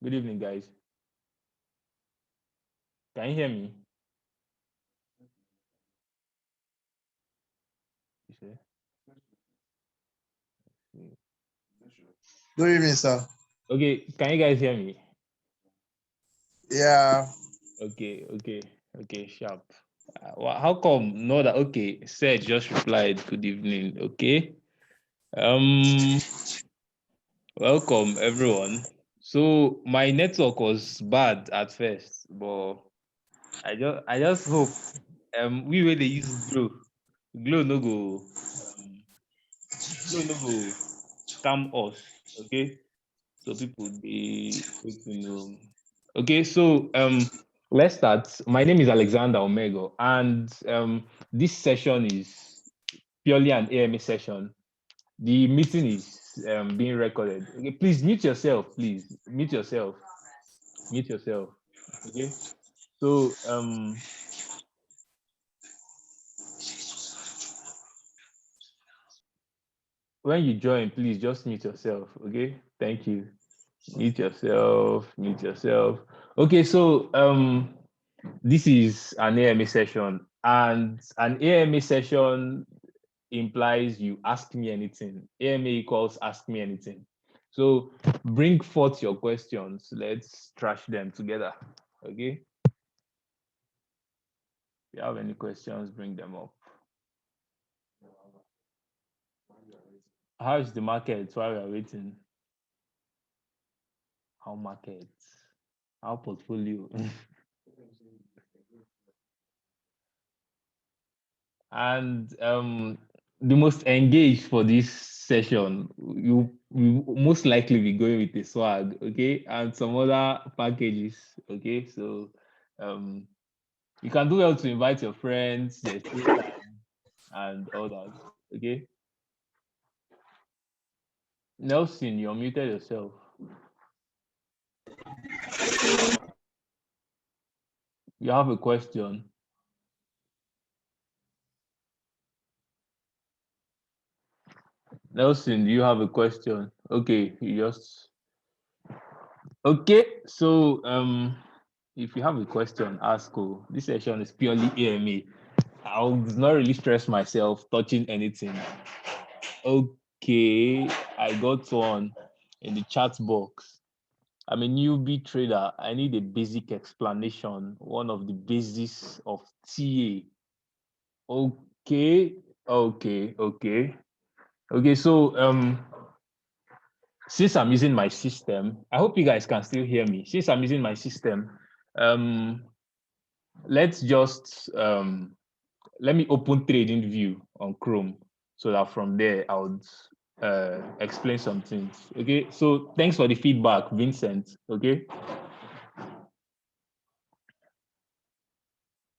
Good evening, guys. Can you hear me? You say? Good evening, sir. Okay, can you guys hear me? Yeah, Okay, sharp. How come? No, that okay. Said just replied. Good evening. Okay. Um, welcome everyone. So my network was bad at first, but I just hope we where they use Glow no go Glow no go scam us. Okay. So people they quick to know. Okay, so let's start. My name is Alexander Omega, and this session is purely an AMA session. The meeting is being recorded. Okay, please mute yourself. Please mute yourself. Mute yourself. Okay. So when you join, please just mute yourself. Okay. Thank you. Mute yourself. Mute yourself. Okay. So this is an AMA session, and an AMA session implies you ask me anything. AMA equals ask me anything. So bring forth your questions. Let's trash them together. Okay. If you have any questions, bring them up. How is the market while we are waiting? How market? How portfolio? And the most engaged for this session, you most likely be going with a swag, okay, and some other packages, okay. So um, you can do well to invite your friends, there's still time, and all that, okay. Nelson, you unmuted yourself. You have a question. Nelson, do you have a question? Okay, you just okay. So if you have a question, ask. Oh, this session is purely AMA. I'll not really stress myself touching anything. Okay, I got one in the chat box. I'm a newbie trader. I need a basic explanation. One of the bases of TA. Okay. So since I'm using my system, I hope you guys can still hear me. Since I'm using my system, um, let's just let me open trading view on Chrome so that from there I would explain some things. Okay, so thanks for the feedback, Vincent. Okay,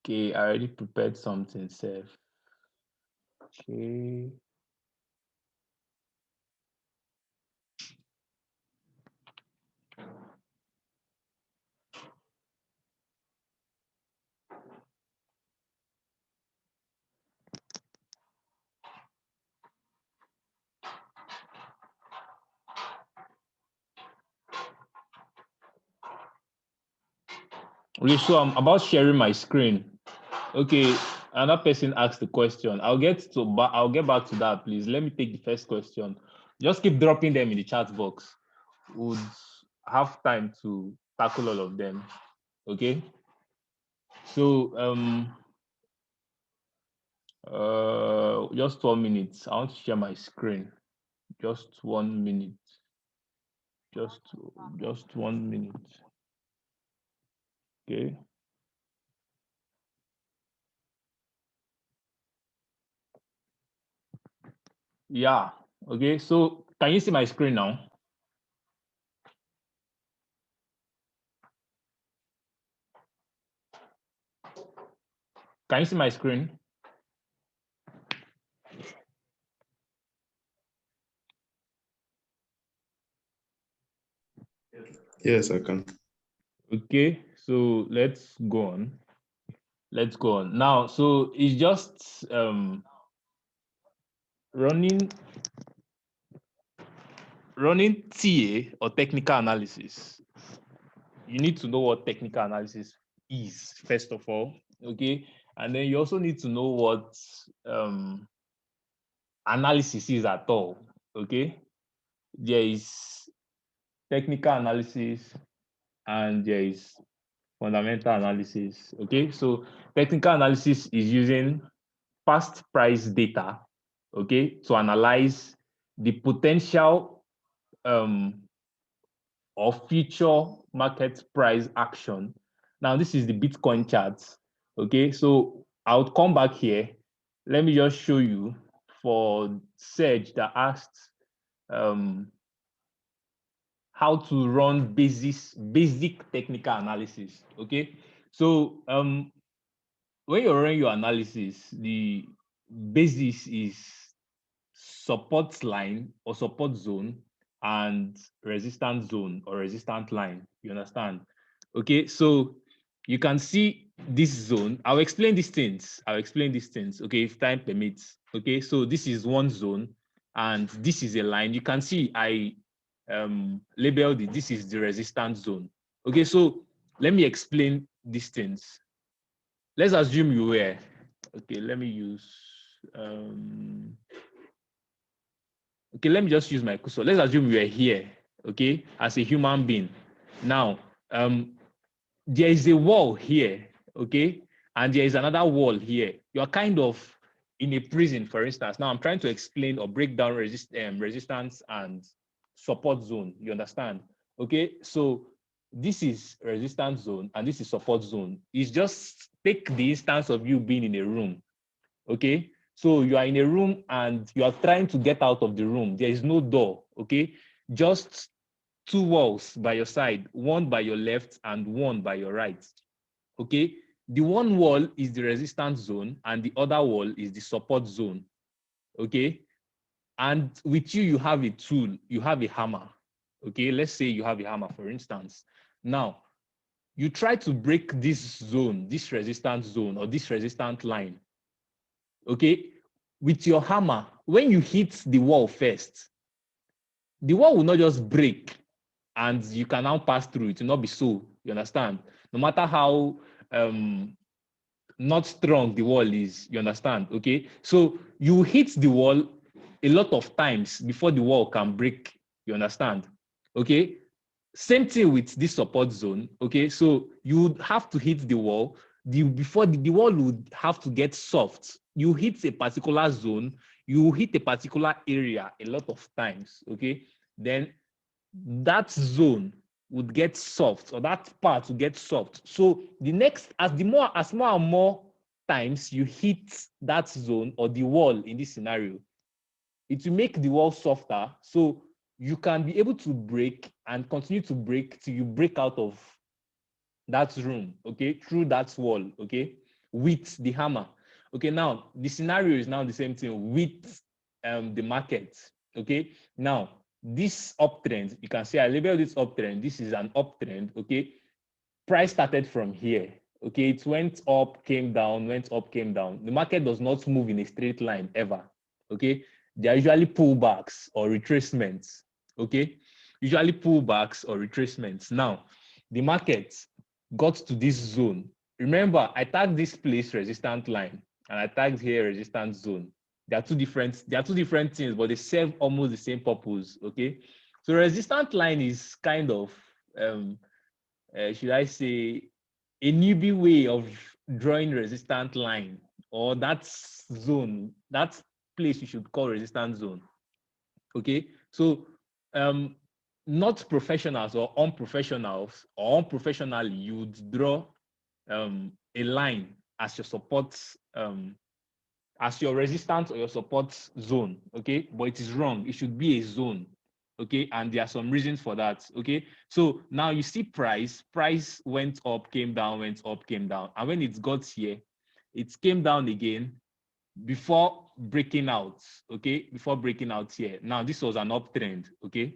I already prepared something, Seth. Okay. Okay, so I'm about sharing my screen. Okay, another person asked the question. I'll get back to that, please. Let me take the first question. Just keep dropping them in the chat box. Would have time to tackle all of them. Okay. So just 1 minute. I want to share my screen. Just 1 minute. Just 1 minute. Okay. Yeah. Okay. So can you see my screen now? Can you see my screen? Yes, I can. Okay. So let's go on. Let's go on now. So it's just running TA or technical analysis. you need to know what technical analysis is, first of all, okay? And then you also need to know what analysis is at all, okay? There is technical analysis and there is fundamental analysis, okay? So technical analysis is using past price data, okay, to analyze the potential or future market price action. Now, this is the Bitcoin chart, okay? So I'll come back here. Let me just show you for Serge that asked how to run basic technical analysis, okay? So when you're running your analysis, the basis is support line or support zone and resistance zone or resistant line. You understand? Okay, so you can see this zone. I'll explain these things. Okay, if time permits. Okay, so this is one zone and this is a line. You can see I labeled it. This is the resistance zone. Okay, so let me explain these things. Let's assume you were, okay, let me use okay, let me just use my cursor. Let's assume you are here, okay, as a human being. Now, there is a wall here, okay, and there is another wall here. You are kind of in a prison, for instance. Now, I'm trying to explain or break down resistance and support zone. You understand? Okay, so this is resistance zone and this is support zone. It's just take the instance of you being in a room, okay? So you are in a room and you are trying to get out of the room. There is no door, okay? Just two walls by your side, one by your left and one by your right, okay? The one wall is the resistance zone and the other wall is the support zone, okay? And with you, you have a tool, you have a hammer, okay? Let's say you have a hammer, for instance. Now, you try to break this zone, this resistance zone or this resistant line, okay, with your hammer. When you hit the wall first, the wall will not just break and you can now pass through. It will not be so. You understand? No matter how not strong the wall is, you understand? Okay, so you hit the wall a lot of times before the wall can break. You understand? Okay, same thing with this support zone. Okay, so you would have to hit the wall. Before the wall would have to get soft. You hit a particular zone, you hit a particular area a lot of times. Okay, then that zone would get soft, or that part would get soft. So the next, as more and more times you hit that zone or the wall in this scenario, it will make the wall softer. So you can be able to break and continue to break till you break out of that room, okay, through that wall, okay, with the hammer. Okay, now the scenario is now the same thing with the market, okay. Now, this uptrend, you can see I labeled this uptrend. This is an uptrend, okay. Price started from here, okay. It went up, came down, went up, came down. The market does not move in a straight line ever, okay. There are usually pullbacks or retracements, okay. Usually pullbacks or retracements. Now, the market got to this zone. Remember, I tagged this place resistant line and I tagged here resistance zone. They are two different things, but they serve almost the same purpose. Okay. So resistant line is kind of should I say a newbie way of drawing resistant line, or that zone, that place you should call resistance zone. Okay. So not professionals or unprofessionals or unprofessionally, you would draw a line as your support, as your resistance or your support zone, okay? But it is wrong. It should be a zone, okay? And there are some reasons for that, okay? So now you see price went up, came down, went up, came down. And when it got here, it came down again before breaking out, okay? Before breaking out here. Now, this was an uptrend, okay?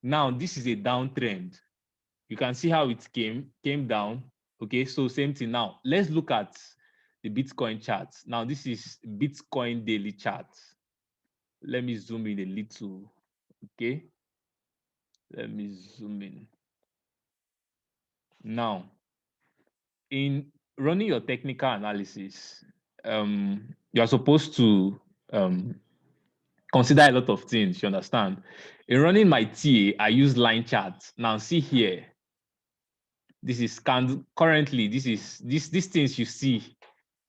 Now, this is a downtrend. You can see how it came down. Okay, so same thing. Now let's look at the Bitcoin chart. Now this is Bitcoin daily chart. Let me zoom in a little. Okay, let me zoom in. Now, in running your technical analysis, you are supposed to consider a lot of things, you understand? In running my TA, I use line charts. Now, see here, this is currently, these things you see,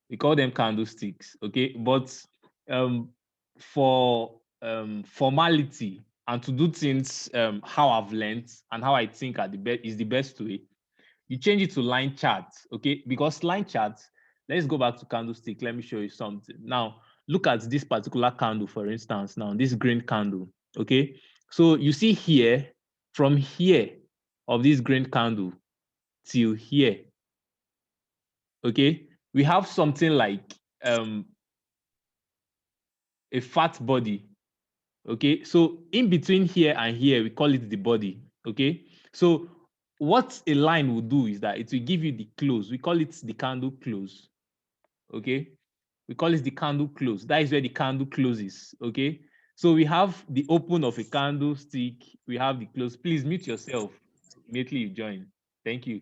we call them candlesticks, okay? But for formality and to do things how I've learned and how I think are is the best way, you change it to line charts, okay? Because line charts, let's go back to candlestick. Let me show you something. Now, look at this particular candle, for instance, now, this green candle, okay? So you see here, from here of this green candle till here, okay? We have something like a fat body, okay? So in between here and here, we call it the body, okay? So what a line will do is that it will give you the close. We call it the candle close, okay? We call it the candle close. That is where the candle closes, okay? So we have the open of a candlestick. We have the close. Please mute yourself immediately you join. Thank you.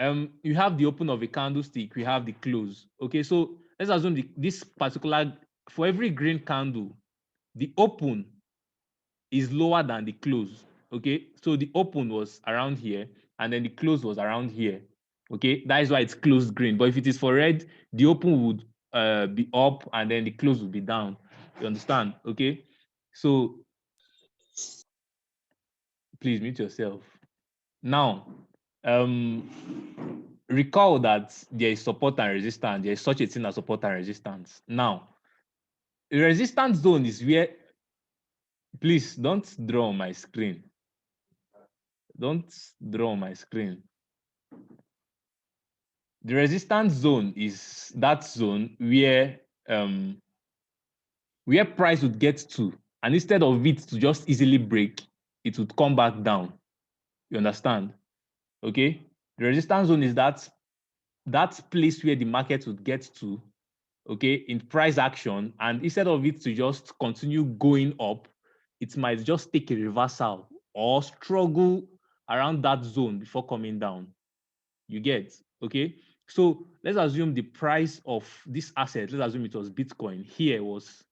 You have the open of a candlestick. We have the close, okay? So let's assume this particular, for every green candle, the open is lower than the close, okay? So the open was around here, and then the close was around here, okay? That is why it's closed green. But if it is for red, the open would be up, and then the close would be down. You understand? Okay. So please mute yourself. Now, recall that there is support and resistance. There is such a thing as support and resistance. Now, the resistance zone is where, please don't draw on my screen. Don't draw on my screen. The resistance zone is that zone where price would get to, and instead of it to just easily break, it would come back down. You understand? Okay. The resistance zone is that place where the market would get to, okay, in price action, and instead of it to just continue going up, it might just take a reversal or struggle around that zone before coming down. You get? Okay. So let's assume the price of this asset, let's assume it was Bitcoin, here was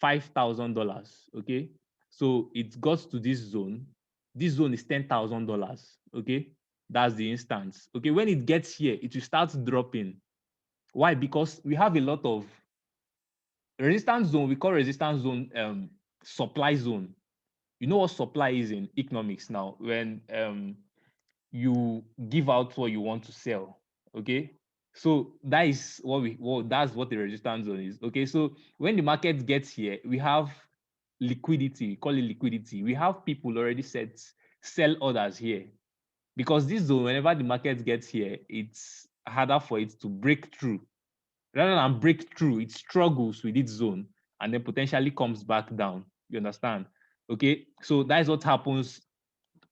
$5,000. Okay. So it got to this zone. This zone is $10,000. Okay. That's the instance. Okay. When it gets here, it will start dropping. Why? Because we have a lot of resistance zone. We call resistance zone supply zone. You know what supply is in economics now? When you give out what you want to sell. Okay. So that is that's what the resistance zone is. Okay. So when the market gets here, we have liquidity. We call it liquidity. We have people already set sell orders here. Because this zone, whenever the market gets here, it's harder for it to break through. Rather than break through, it struggles with its zone and then potentially comes back down. You understand? Okay. So that is what happens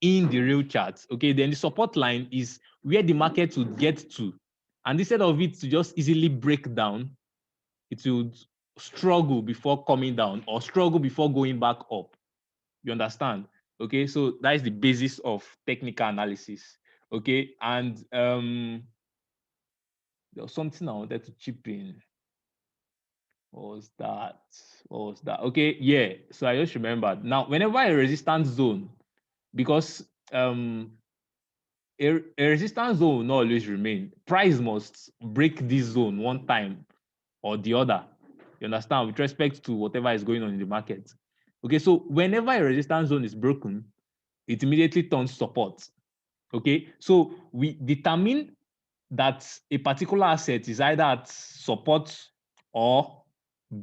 in the real chart. Okay, then the support line is where the market would get to. And instead of it to just easily break down, it would struggle before coming down or struggle before going back up. You understand? Okay, so that is the basis of technical analysis. Okay, and there was something I wanted to chip in. What was that? What was that? Okay, yeah. So I just remembered. Now, whenever a resistance zone, because a resistance zone will not always remain. Price must break this zone one time or the other. You understand? With respect to whatever is going on in the market. Okay, so whenever a resistance zone is broken, it immediately turns support. Okay, so we determine that a particular asset is either at support or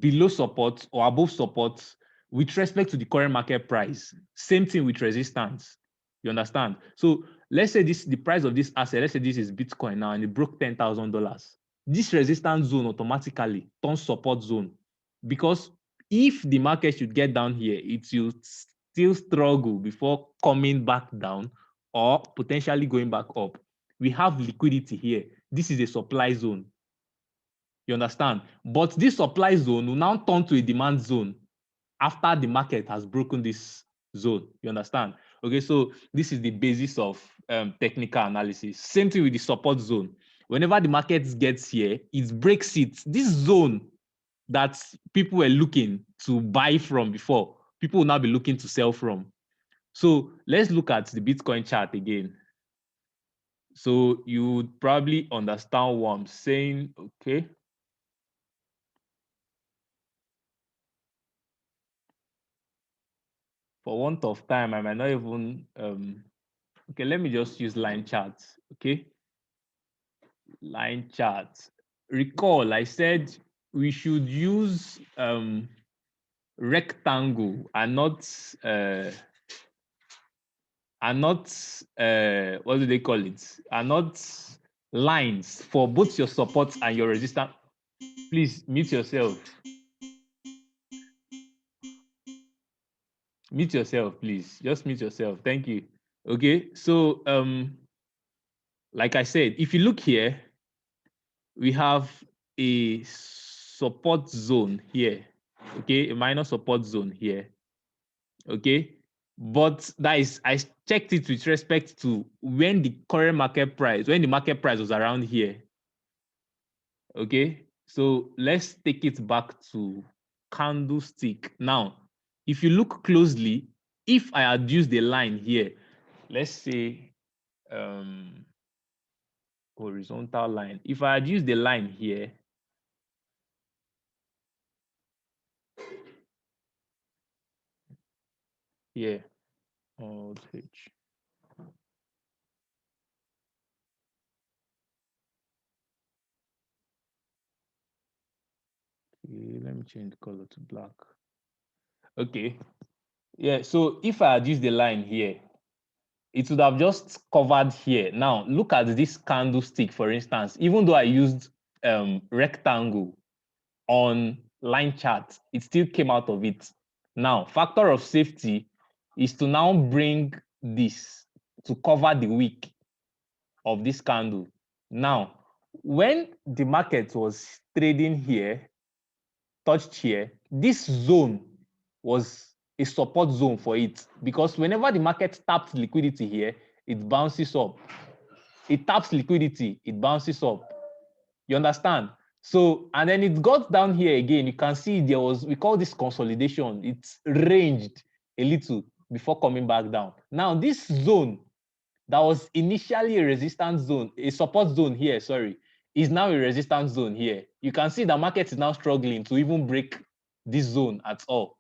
below support or above support with respect to the current market price. Same thing with resistance. You understand? So let's say the price of this asset, let's say this is Bitcoin now and it broke $10,000. This resistance zone automatically turns support zone, because if the market should get down here, it will still struggle before coming back down or potentially going back up. We have liquidity here. This is a supply zone. You understand? But this supply zone will now turn to a demand zone after the market has broken this zone. You understand? Okay, so this is the basis of technical analysis. Same thing with the support zone. Whenever the market gets here, it breaks it. This zone that people were looking to buy from before, people will now be looking to sell from. So let's look at the Bitcoin chart again. So you would probably understand what I'm saying, okay? For want of time, I might not even, okay, let me just use line charts, okay? Line charts. Recall, I said we should use rectangle and not what do they call it? And not lines for both your support and your resistance. Please mute yourself. Mute yourself, please. Just mute yourself. Thank you. Okay, so like I said, if you look here, we have a support zone here. Okay, a minor support zone here. Okay, but that is, I checked it with respect to when the current market price, when the market price was around here. Okay, so let's take it back to candlestick. Now, if you look closely, if I had used a line here, let's say horizontal line, if I had used the line here, here, page. Okay, let me change the color to black. Okay, yeah, so if I had used the line here, it would have just covered here. Now, look at this candlestick, for instance. Even though I used rectangle on line chart, it still came out of it. Now, factor of safety is to now bring this to cover the wick of this candle. Now, when the market was trading here, touched here, this zone was a support zone for it, because whenever the market taps liquidity here, it bounces up. It taps liquidity, it bounces up. You understand? So, and then it got down here again. You can see there was, we call this consolidation. It's ranged a little before coming back down. Now, this zone that was initially a resistance zone, a support zone here, sorry, is now a resistance zone here. You can see the market is now struggling to even break this zone at all.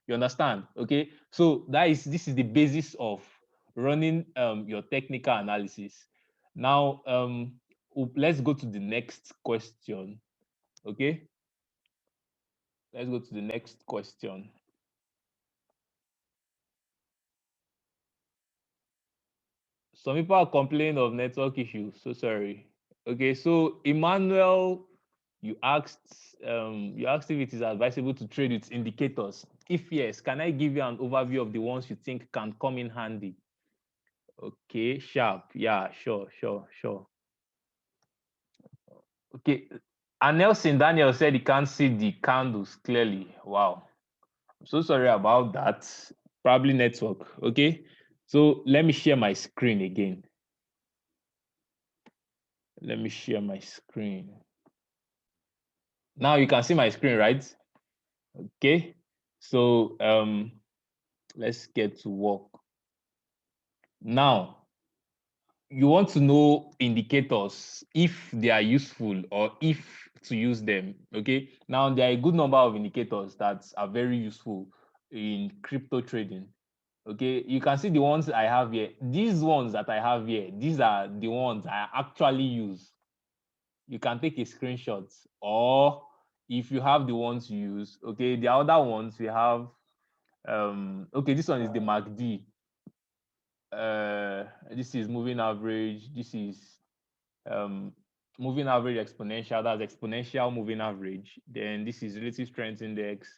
You understand? Okay, so this is the basis of running your technical analysis. Now, let's go to the next question. Okay, let's go to the next question. Some people are complaining of network issues. So sorry. Okay, so Emmanuel, you asked if it is advisable to trade with indicators. If yes, can I give you an overview of the ones you think can come in handy? Okay, sharp. Yeah, sure. Okay. And Nelson Daniel said he can't see the candles clearly. Wow. I'm so sorry about that. Probably network. Okay. So let me share my screen again. Let me share my screen. Now you can see my screen, right? Okay. So let's get to work. Now, you want to know indicators, if they are useful or if to use them. Okay. Now, there are a good number of indicators that are very useful in crypto trading. Okay, you can see the ones I have here. These ones that I have here, these are the ones I actually use. You can take a screenshot, or if you have the ones you use. Okay, the other ones we have, okay, this one is the MACD. This is moving average. This is moving average exponential. That's exponential moving average. Then this is relative strength index,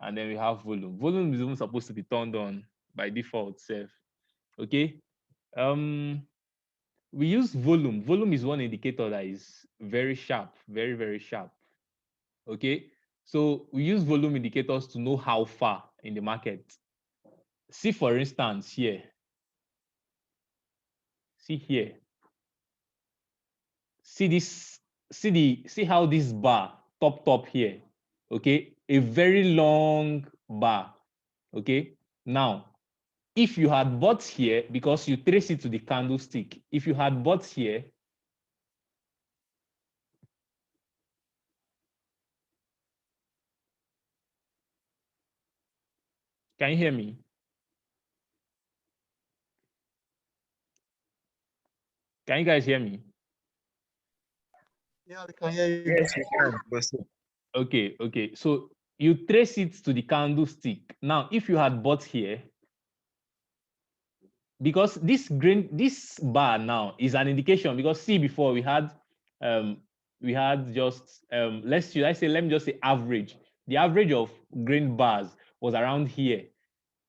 and then we have volume. Volume is even supposed to be turned on by default self. Okay. We use volume. Volume is one indicator that is very sharp, very sharp. Okay. So we use volume indicators to know how far in the market. See, for instance, here. See here. See this, see how this bar top here, okay? A very long bar, okay? Now, if you had bought here, because you trace it to the candlestick, if you had bought here, can you hear me? Can you guys hear me? Yeah, I can hear you. Yes, you can. Okay. So you trace it to the candlestick. Now, if you had bought here, because this bar now is an indication, because see, before we had just let me just say average. The average of green bars was around here,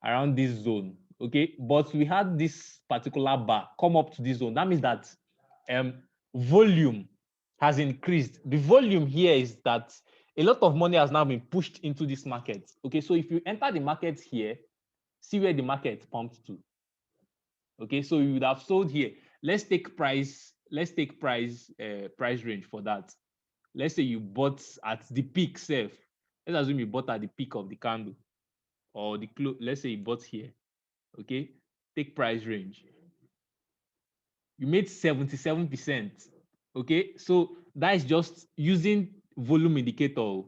around this zone, okay? But we had this particular bar come up to this zone. That means that volume has increased. The volume here is that a lot of money has now been pushed into this market, okay? So if you enter the market here, see where the market pumped to. Okay, so you would have sold here. Let's take price range for that. Let's say you bought at the peak self. Let's assume you bought at the peak of the candle, or the close. Let's say you bought here. Okay, take price range. You made 77%. Okay, so that is just using volume indicator.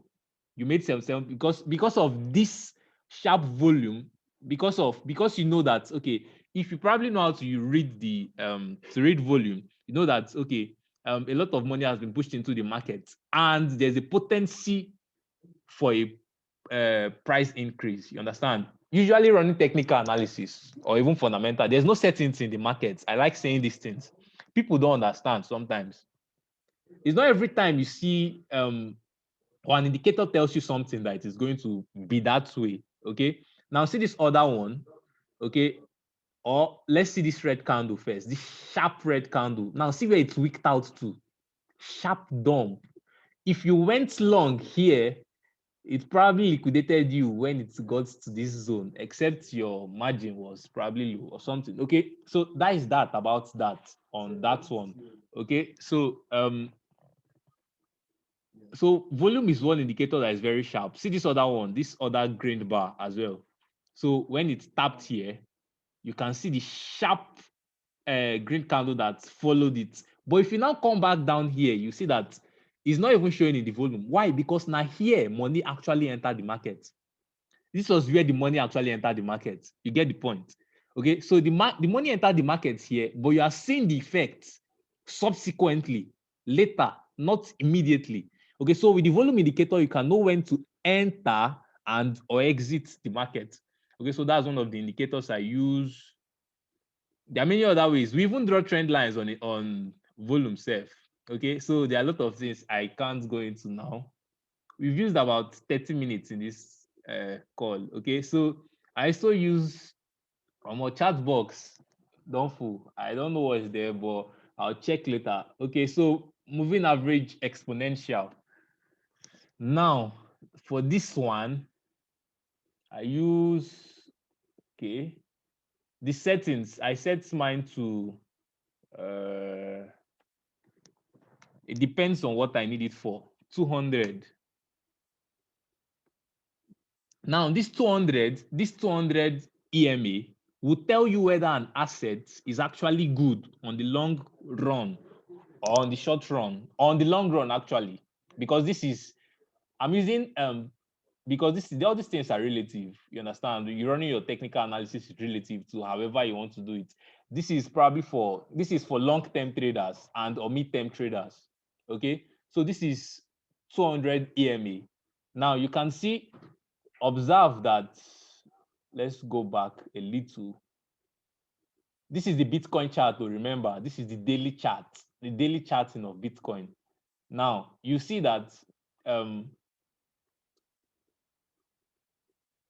You made 77 because of this sharp volume, because you know that, okay, if you probably know how to read the to read volume, you know that, okay, a lot of money has been pushed into the market and there's a potency for a price increase. You understand? Usually running technical analysis or even fundamental, there's no certainty in the market. I like saying these things. People don't understand sometimes. It's not every time you see or an indicator tells you something that it is going to be that way. Okay. Now see this other one. Okay. Or let's see this red candle first. This sharp red candle. Now see where it's wicked out to. Sharp dump. If you went long here, it probably liquidated you when it got to this zone, except your margin was probably low or something. Okay, so that is that about that on that one. Okay, so volume is one indicator that is very sharp. See this other one, this other green bar as well. So when it's tapped here, you can see the sharp green candle that followed it. But if you now come back down here, you see that it's not even showing in the volume. Why? Because now here money actually entered the market. This was where the money actually entered the market. You get the point. Okay, so the money entered the market here, but you are seeing the effects subsequently, later, not immediately. Okay, so with the volume indicator, you can know when to enter and or exit the market. Okay, so that's one of the indicators I use. There are many other ways. We even draw trend lines on it on volume self. Okay, so there are a lot of things I can't go into now. We've used about 30 minutes in this call. Okay, so I also use a chat box. Don't fool. I don't know what's there, but I'll check later. Okay, so moving average exponential. Now, for this one, I use, okay, the settings. I set mine to, it depends on what I need it for. 200. Now, this 200 EMA will tell you whether an asset is actually good on the long run or on the short run, or on the long run, actually, because this is, I'm using, because all these things are relative. You understand? You're running your technical analysis is relative to however you want to do it. This is for long-term traders and or mid-term traders. Okay, so this is 200 EMA. Now you can see, observe that. Let's go back a little. This is the Bitcoin chart to remember. This is the daily chart, the daily charting of Bitcoin. Now you see that,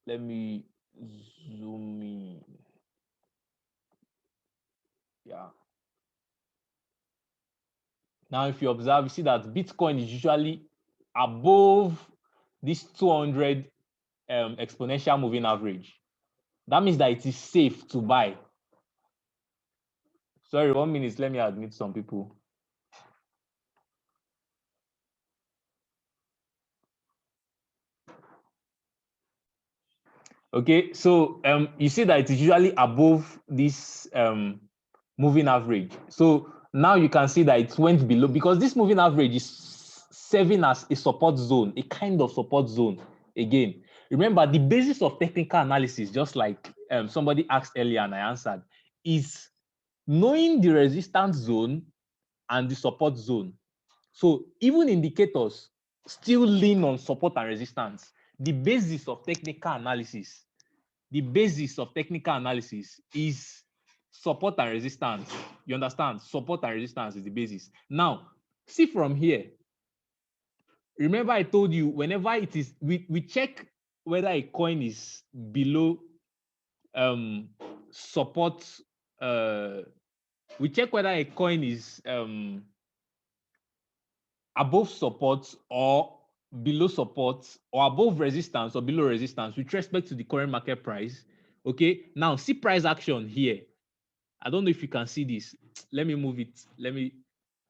let me zoom in. Yeah. Now, if you observe, you see that Bitcoin is usually above this 200 exponential moving average. That means that it is safe to buy. Sorry, 1 minute. Let me admit some people. Okay, so you see that it is usually above this moving average. So now you can see that it went below because this moving average is serving as a support zone, a kind of support zone. Again, remember the basis of technical analysis, just like somebody asked earlier and I answered, is knowing the resistance zone and the support zone. So even indicators still lean on support and resistance. The basis of technical analysis is support and resistance. You understand? Support and resistance is the basis. Now, see from here. Remember I told you whenever it is, we check whether a coin is below support. We check whether a coin is above support or below support or above resistance or below resistance with respect to the current market price. Okay, now see price action here. I don't know if you can see this. Let me move it.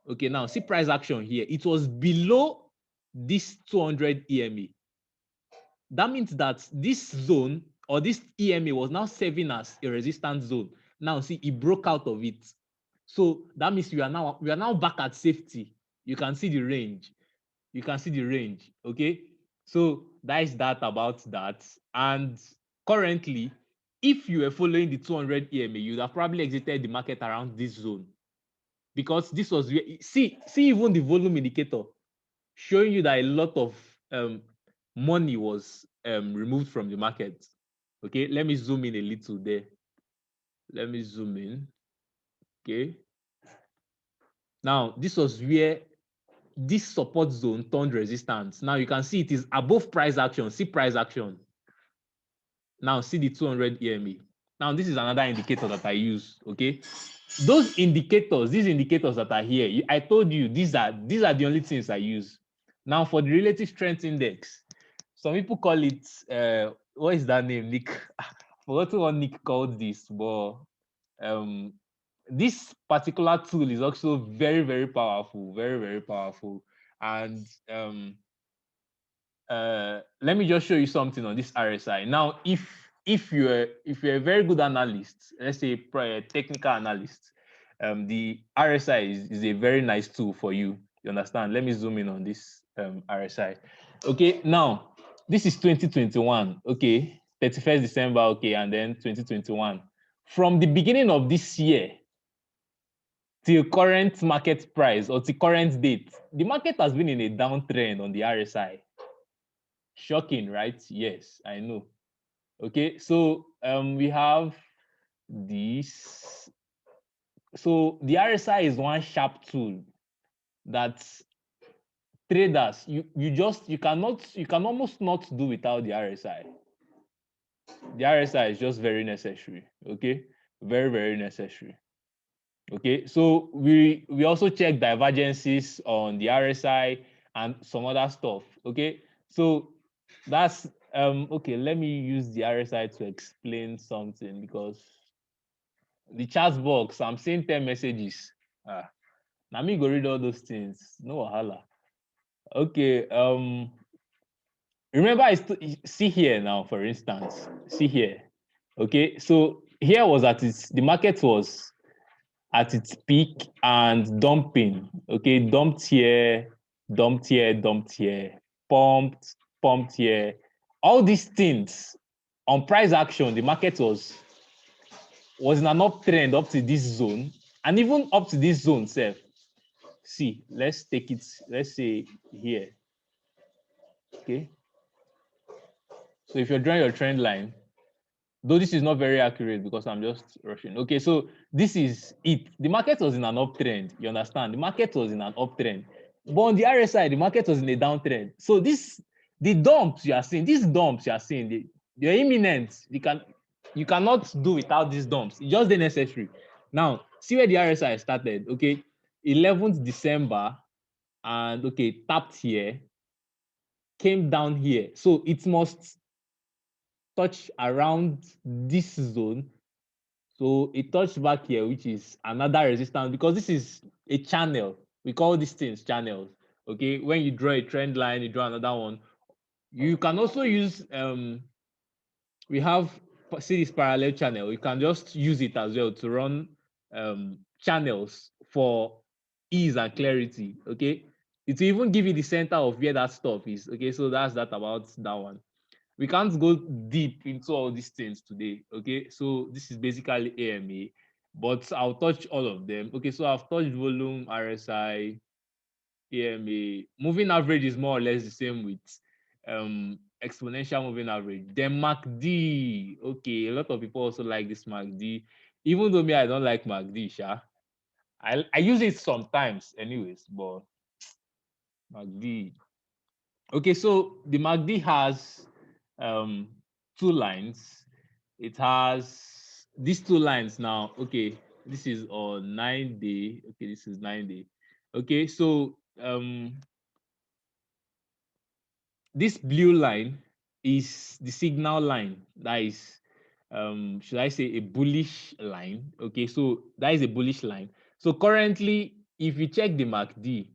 Okay, now see price action here. It was below this 200 EMA. That means that this zone or this EMA was now serving as a resistance zone. Now see, it broke out of it. So that means we are now back at safety. You can see the range. Okay, so that is that about that. And currently, if you were following the 200 EMA, you'd have probably exited the market around this zone because this was see even the volume indicator showing you that a lot of money was removed from the market. Okay, let me zoom in a little there. Let me zoom in. Okay, now this was where this support zone turned resistance. Now you can see it is above price action. See price action. Now see the 200 EMA. Now this is another indicator that I use. Okay, these indicators that are here, I told you these are the only things I use. Now for the relative strength index, some people call it what is that name? Nick. I forgot what Nick called this, but this particular tool is also very, very powerful, very, very powerful. And let me just show you something on this RSI. Now, if you're a very good analyst, let's say technical analyst, the RSI is a very nice tool for you. You understand? Let me zoom in on this RSI. Okay, now this is 2021. Okay, 31st December. Okay, and then 2021. From the beginning of this year till current market price or till current date, the market has been in a downtrend on the RSI. Shocking, right? Yes, I know. Okay, so we have this. So the RSI is one sharp tool that traders you can almost not do without the RSI. The RSI is just very necessary. Okay, very, very necessary. Okay, so we also check divergences on the RSI and some other stuff. Okay, so that's okay. Let me use the RSI to explain something because the chat box, I'm seeing 10 messages. Now me go read all those things. No wahala. Okay, remember see here now, for instance. See here. Okay, so here was the market was at its peak and dumping. Okay, dumped here, pumped here. All these things on price action, the market was in an uptrend up to this zone, and even up to this zone self. See, let's take it, let's say here. Okay. So if you're drawing your trend line, though this is not very accurate because I'm just rushing. Okay, so this is it. The market was in an uptrend. You understand? The market was in an uptrend. But on the RSI, the market was in a downtrend. So the dumps you are seeing, they're imminent. You cannot do without these dumps. It's just the necessary. Now, see where the RSI started. Okay, 11th December, and okay, tapped here, came down here. So it must touch around this zone. So it touched back here, which is another resistance, because this is a channel. We call these things channels. Okay, when you draw a trend line, you draw another one. You can also use we have see this parallel channel. You can just use it as well to run channels for ease and clarity. Okay, it will even give you the center of where that stuff is. Okay, so that's that about that one. We can't go deep into all these things today. Okay, so this is basically AMA, but I'll touch all of them. Okay, so I've touched volume, RSI, AMA. Moving average is more or less the same with exponential moving average. Then MACD. Okay, a lot of people also like this MACD. Even though me, I don't like MACD, Sha. I use it sometimes, anyways, but MACD. Okay, so the MACD has two lines. It has these two lines now. Okay, this is on 9-day. Okay, this is 9-day. Okay, so this blue line is the signal line. That is, should I say, a bullish line? Okay, so that is a bullish line. So currently, if you check the MACD,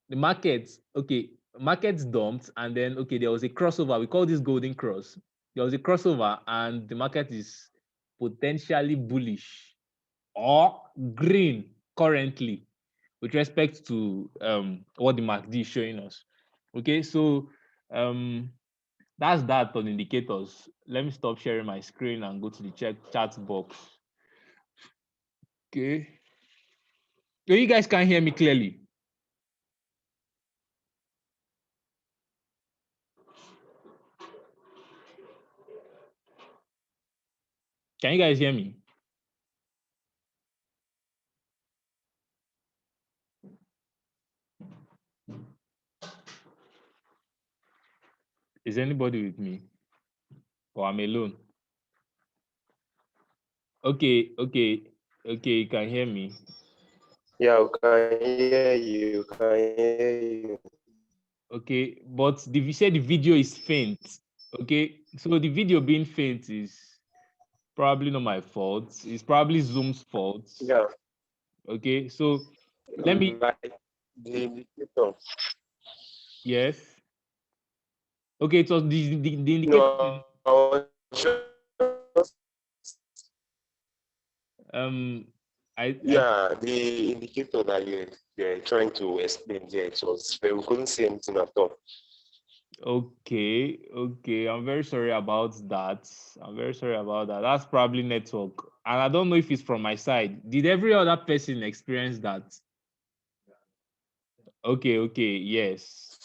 the markets, okay, markets dumped, and then okay, there was a crossover. We call this golden cross. There was a crossover, and the market is potentially bullish or green currently with respect to what the MACD is showing us. Okay, so that's that on indicators. Let me stop sharing my screen and go to the chat box. Okay. So you guys can hear me clearly. Can you guys hear me? Is anybody with me? Or I'm alone? Okay, you can hear me. Yeah, we can hear you. Can hear you. Okay, but you said the video is faint. Okay, so the video being faint is probably not my fault. It's probably Zoom's fault. Yeah. Okay, so let me. Like the indicator. Yes. Okay, it was the indicator. No, I was just I yeah, the indicator that you're trying to explain there, it was we couldn't see anything at all. okay, I'm very sorry about that. I'm very sorry about that. That's probably network, and I don't know if it's from my side. Did every other person experience that? Okay, yes.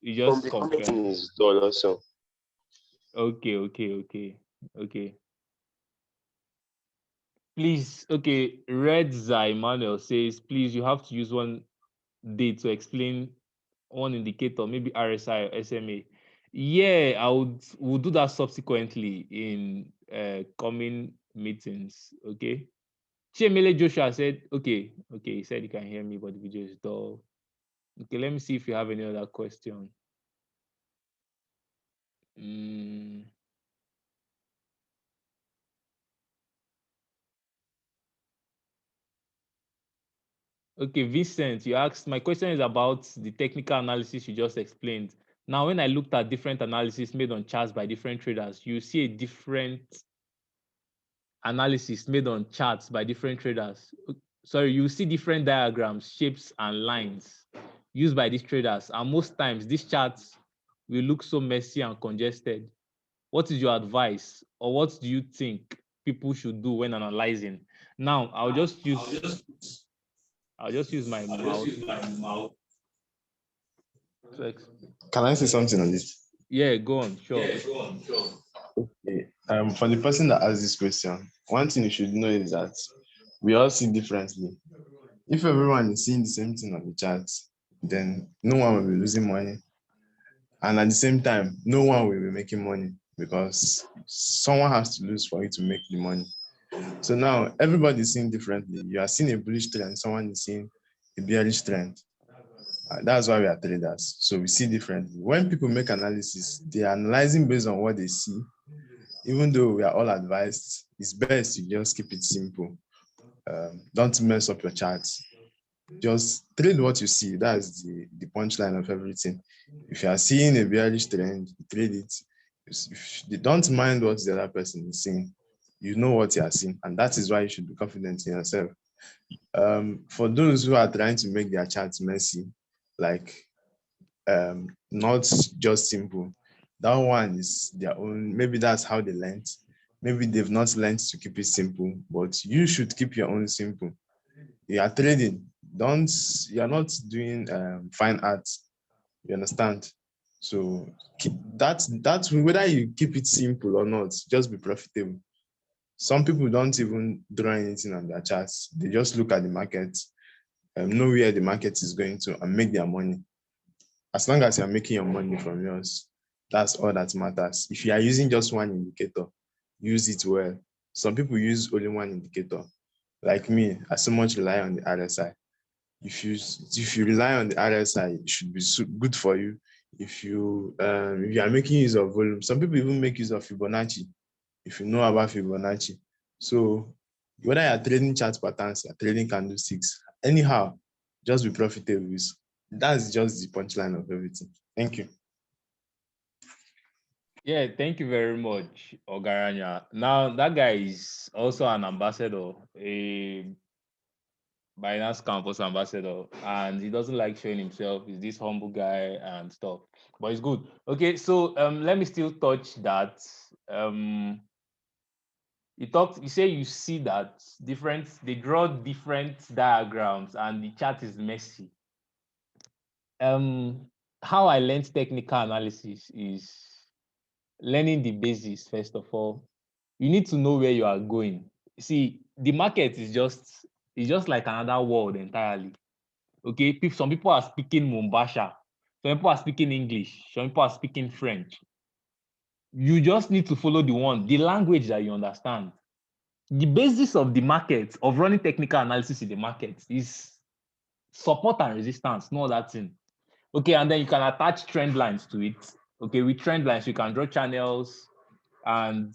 You From just the confirm. comment is dull also. Okay. Please, okay. Red Zai Manuel says, please, you have to use one day to explain one indicator, maybe RSI or SMA. Yeah, we'll do that subsequently in coming meetings. Okay. Chemele Joshua said, okay, he said you can hear me, but the video is dull. Okay, let me see if you have any other question. Okay, Vincent, you asked, my question is about the technical analysis you just explained. Now, when I looked at different analysis made on charts by different traders, you see a different analysis made on charts by different traders. Sorry, you see different diagrams, shapes, and lines used by these traders. And most times, these charts will look so messy and congested. What is your advice, or what do you think people should do when analyzing? Now, I'll just use my mouth. Can I say something on this? Yeah, go on. Sure. Okay. For the person that asked this question, one thing you should know is that we all see differently. If everyone is seeing the same thing on the chart, then no one will be losing money. And at the same time, no one will be making money because someone has to lose for you to make the money. So now everybody is seeing differently. You are seeing a bullish trend, someone is seeing a bearish trend. That's why we are traders. So we see differently. When people make analysis, they are analyzing based on what they see. even though we are all advised, it's best you just keep it simple. Don't mess up your charts. Just trade what you see. That's the punchline of everything. If you are seeing a bearish trend, trade it. If you don't mind what the other person is saying, you know what you are seeing, and that is why you should be confident in yourself. For those who are trying to make their charts messy, like not just simple, that one is their own. Maybe that's how they learned. Maybe they've not learned to keep it simple, but you should keep your own simple. You are trading. You're not doing fine art. You understand? So keep that's whether you keep it simple or not, just be profitable. Some people don't even draw anything on their charts. They just look at the market, know where the market is going to, and make their money. As long as you're making your money from yours, that's all that matters. If you are using just one indicator, use it well. Some people use only one indicator. Like me, I so much rely on the RSI. If you rely on the RSI, it should be good for you. If you are making use of volume, some people even make use of Fibonacci. If you know about Fibonacci, so whether you're trading chart patterns, you're trading candlesticks, anyhow, just be profitable. That's just the punchline of everything. Thank you. Yeah, thank you very much, Ogaranya. Now, that guy is also an ambassador, a Binance campus ambassador, and he doesn't like showing himself. He's this humble guy and stuff, but it's good. Okay, so let me still touch that. You say you see that they draw different diagrams and the chart is messy. How I learned technical analysis is learning the basics. First of all, you need to know where you are going. See, the market is just like another world entirely. Okay, some people are speaking Mombasa, some people are speaking English, some people are speaking French. You just need to follow the language that you understand. The basis of the market, of running technical analysis in the market, is support and resistance, no other thing. Okay, and then you can attach trend lines to it. Okay, with trend lines, you can draw channels and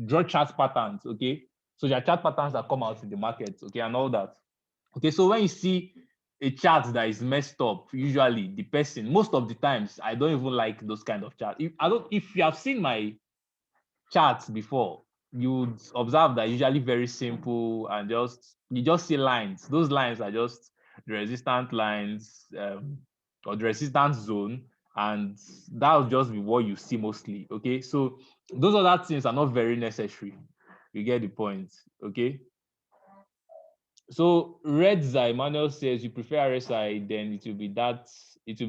draw chart patterns. Okay, so there are chart patterns that come out in the market. Okay, and all that. Okay, so when you see a chart that is messed up, usually the person, most of the times, I don't even like those kind of charts. If you have seen my charts before, you would observe that usually very simple and you just see lines. Those lines are just the resistant lines or the resistance zone, and that will just be what you see mostly. Okay, so those other things are not very necessary. You get the point. Okay. So Redza Emmanuel says you prefer RSI, then it will be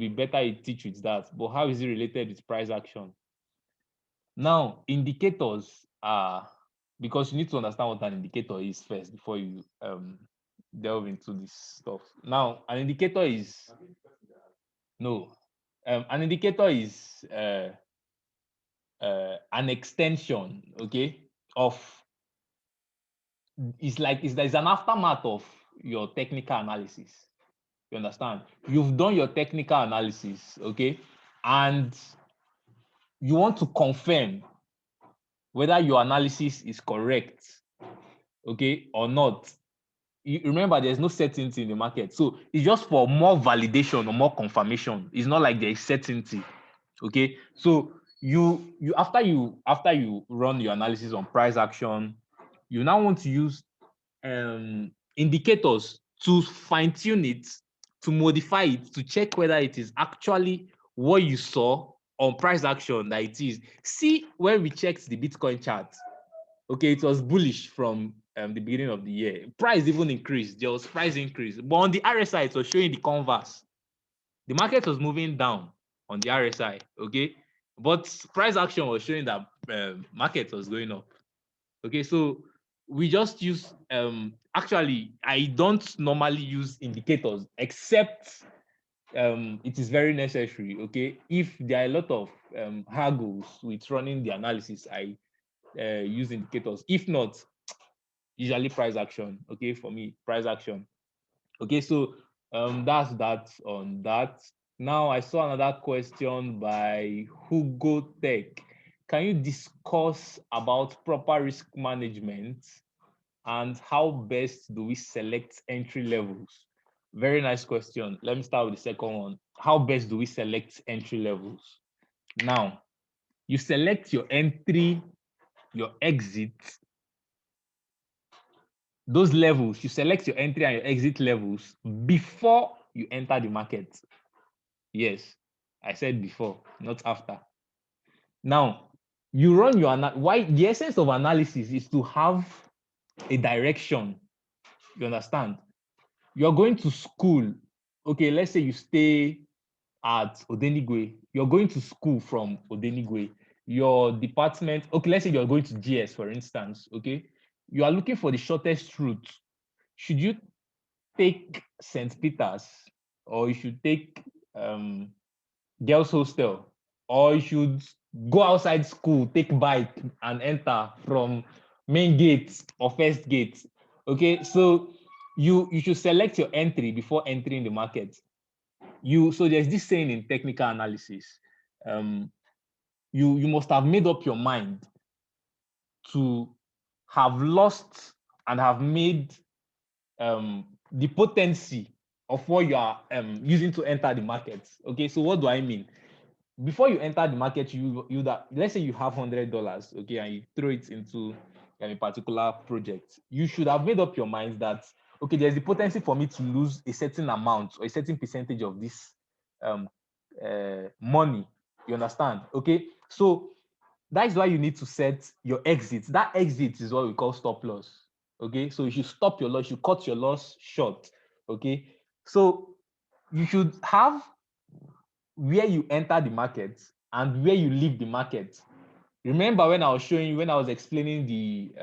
better you teach with that. But how is it related with price action? Now, indicators are, because you need to understand what an indicator is first before you delve into this stuff. Now, an indicator is an extension, okay, of it's an aftermath of your technical analysis. You understand? You've done your technical analysis, okay, and you want to confirm whether your analysis is correct, okay, or not. You remember, there's no certainty in the market, so it's just for more validation or more confirmation. It's not like there is certainty. Okay, so you after you run your analysis on price action, you now want to use indicators to fine-tune it, to modify it, to check whether it is actually what you saw on price action that it is. See, when we checked the Bitcoin chart, okay, it was bullish from the beginning of the year. Price even increased. There was price increase. But on the RSI, it was showing the converse. The market was moving down on the RSI, okay? But price action was showing that market was going up. Okay, so we just use, actually, I don't normally use indicators except it is very necessary, okay? If there are a lot of haggles with running the analysis, I use indicators. If not, usually price action. Okay, for me, price action. Okay, so that's that on that. Now I saw another question by Hugo Tech. can you discuss about proper risk management and how best do we select entry levels? Very nice question. Let me start with the second one. How best do we select entry levels? Now, you select your entry, your exit, those levels, you select your entry and your exit levels before you enter the market. Yes, I said before, not after. Now, you run your why the essence of analysis is to have a direction. You understand? You're going to school. Okay, let's say you stay at Odenigwe. You're going to school from Odenigwe. Your department, okay, let's say you're going to GS, for instance. Okay, you are looking for the shortest route. Should you take St. Peter's, or you should take girls' hostel, or you should go outside school, take bike and enter from main gate or first gate? Okay, so you should select your entry before entering the market. So there's this saying in technical analysis, you must have made up your mind to have lost and have made the potency of what you are using to enter the market. Okay, so what do I mean? Before you enter the market, let's say you have $100, okay, and you throw it into a particular project. You should have made up your mind that, okay, there's the potency for me to lose a certain amount or a certain percentage of this money. You understand? Okay, so that's why you need to set your exit. That exit is what we call stop loss. Okay, so you should stop your loss, you cut your loss short. Okay, so you should have where you enter the market and where you leave the market. Remember when I was showing you, when I was explaining the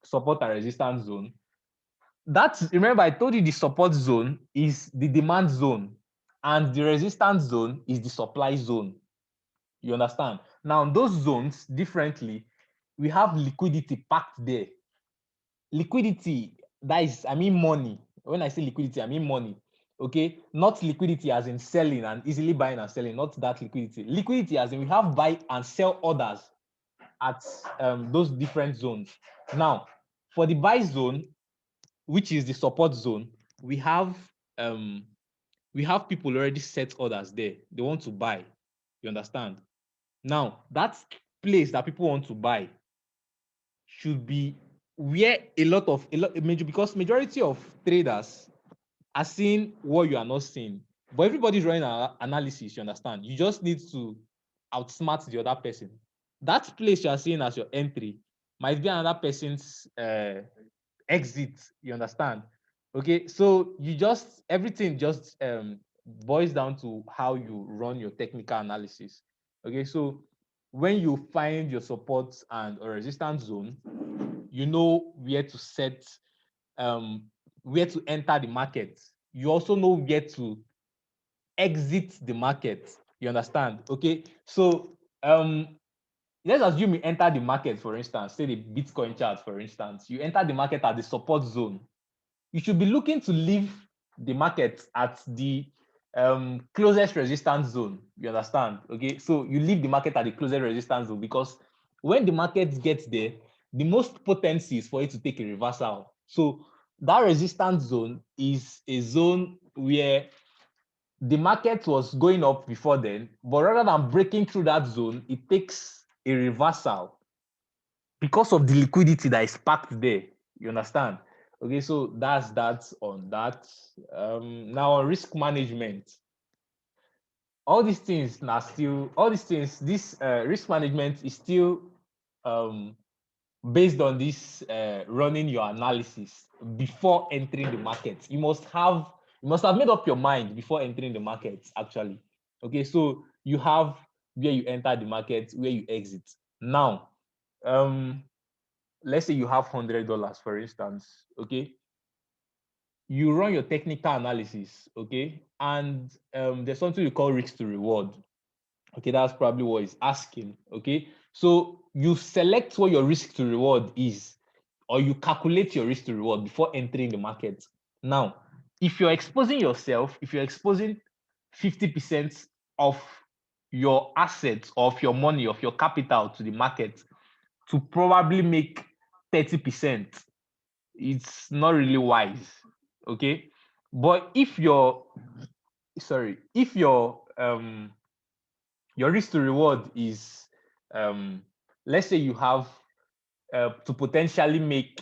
support and resistance zone, remember I told you the support zone is the demand zone and the resistance zone is the supply zone. You understand? Now, those zones differently, we have liquidity packed there. Liquidity, that is, I mean money. When I say liquidity, I mean money. Okay, not liquidity as in selling and easily buying and selling, not that liquidity. Liquidity as in we have buy and sell orders at those different zones. Now, for the buy zone, which is the support zone, we have people already set orders there. They want to buy. You understand? Now, that place that people want to buy should be where because majority of traders are seeing what you are not seeing. But everybody's running an analysis, you understand? You just need to outsmart the other person. That place you are seeing as your entry might be another person's exit, you understand? Okay, so everything just boils down to how you run your technical analysis. Okay, so when you find your support and or resistance zone, you know where to set, where to enter the market. You also know where to exit the market. You understand? Okay, so let's assume you enter the market, for instance, say the Bitcoin chart, for instance, you enter the market at the support zone. You should be looking to leave the market at the closest resistance zone. You understand? Okay, so you leave the market at the closest resistance zone because when the market gets there, the most potency is for it to take a reversal. So that resistance zone is a zone where the market was going up before then, but rather than breaking through that zone, it takes a reversal because of the liquidity that is packed there. You understand? Okay, so that's that on that. Now on risk management, all these things are still this risk management is still based on this running your analysis before entering the market. You must have made up your mind before entering the market, actually. Okay, so you have where you enter the market, where you exit. Now, let's say you have $100, for instance. Okay, you run your technical analysis. Okay, and there's something we call risk to reward. Okay, that's probably what it's asking. Okay, so you select what your risk to reward is, or you calculate your risk to reward before entering the market. Now, if you're exposing yourself, if you're exposing 50% of your assets, of your money, of your capital to the market to probably make 30%. It's not really wise. Okay. But if your your risk to reward is let's say you have to potentially make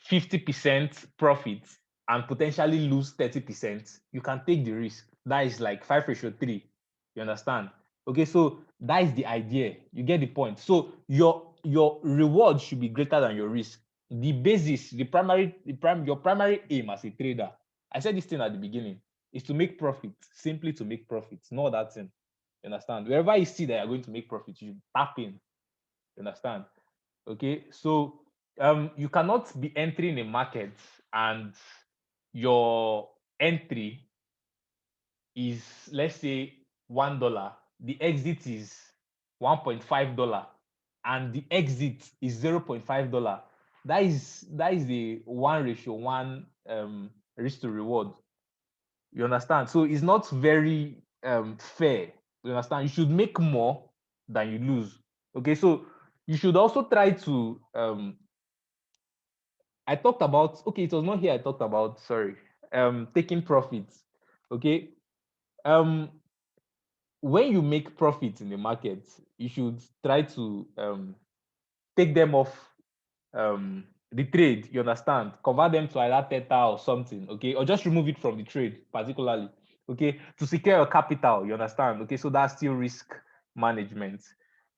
50% profit and potentially lose 30%, you can take the risk. That is like 5:3. You understand? Okay, so that is the idea. You get the point. So your reward should be greater than your risk. The basis, your primary aim as a trader, I said this thing at the beginning, is to make profit, simply to make profit, no other thing. You understand? Wherever you see that you're going to make profit, you tap in. You understand? Okay, so you cannot be entering a market and your entry is, let's say, $1, the exit is $1.5, and the exit is $0.5. That is the 1:1 risk to reward. You understand? So it's not very fair. You understand? You should make more than you lose. Okay, so you should also try to I talked about, okay, it was not here I talked about, sorry, taking profits. Okay. When you make profits in the market, you should try to take them off the trade, you understand? Convert them to either Theta or something, okay? Or just remove it from the trade, particularly, okay? To secure your capital, you understand? Okay, so that's still risk management,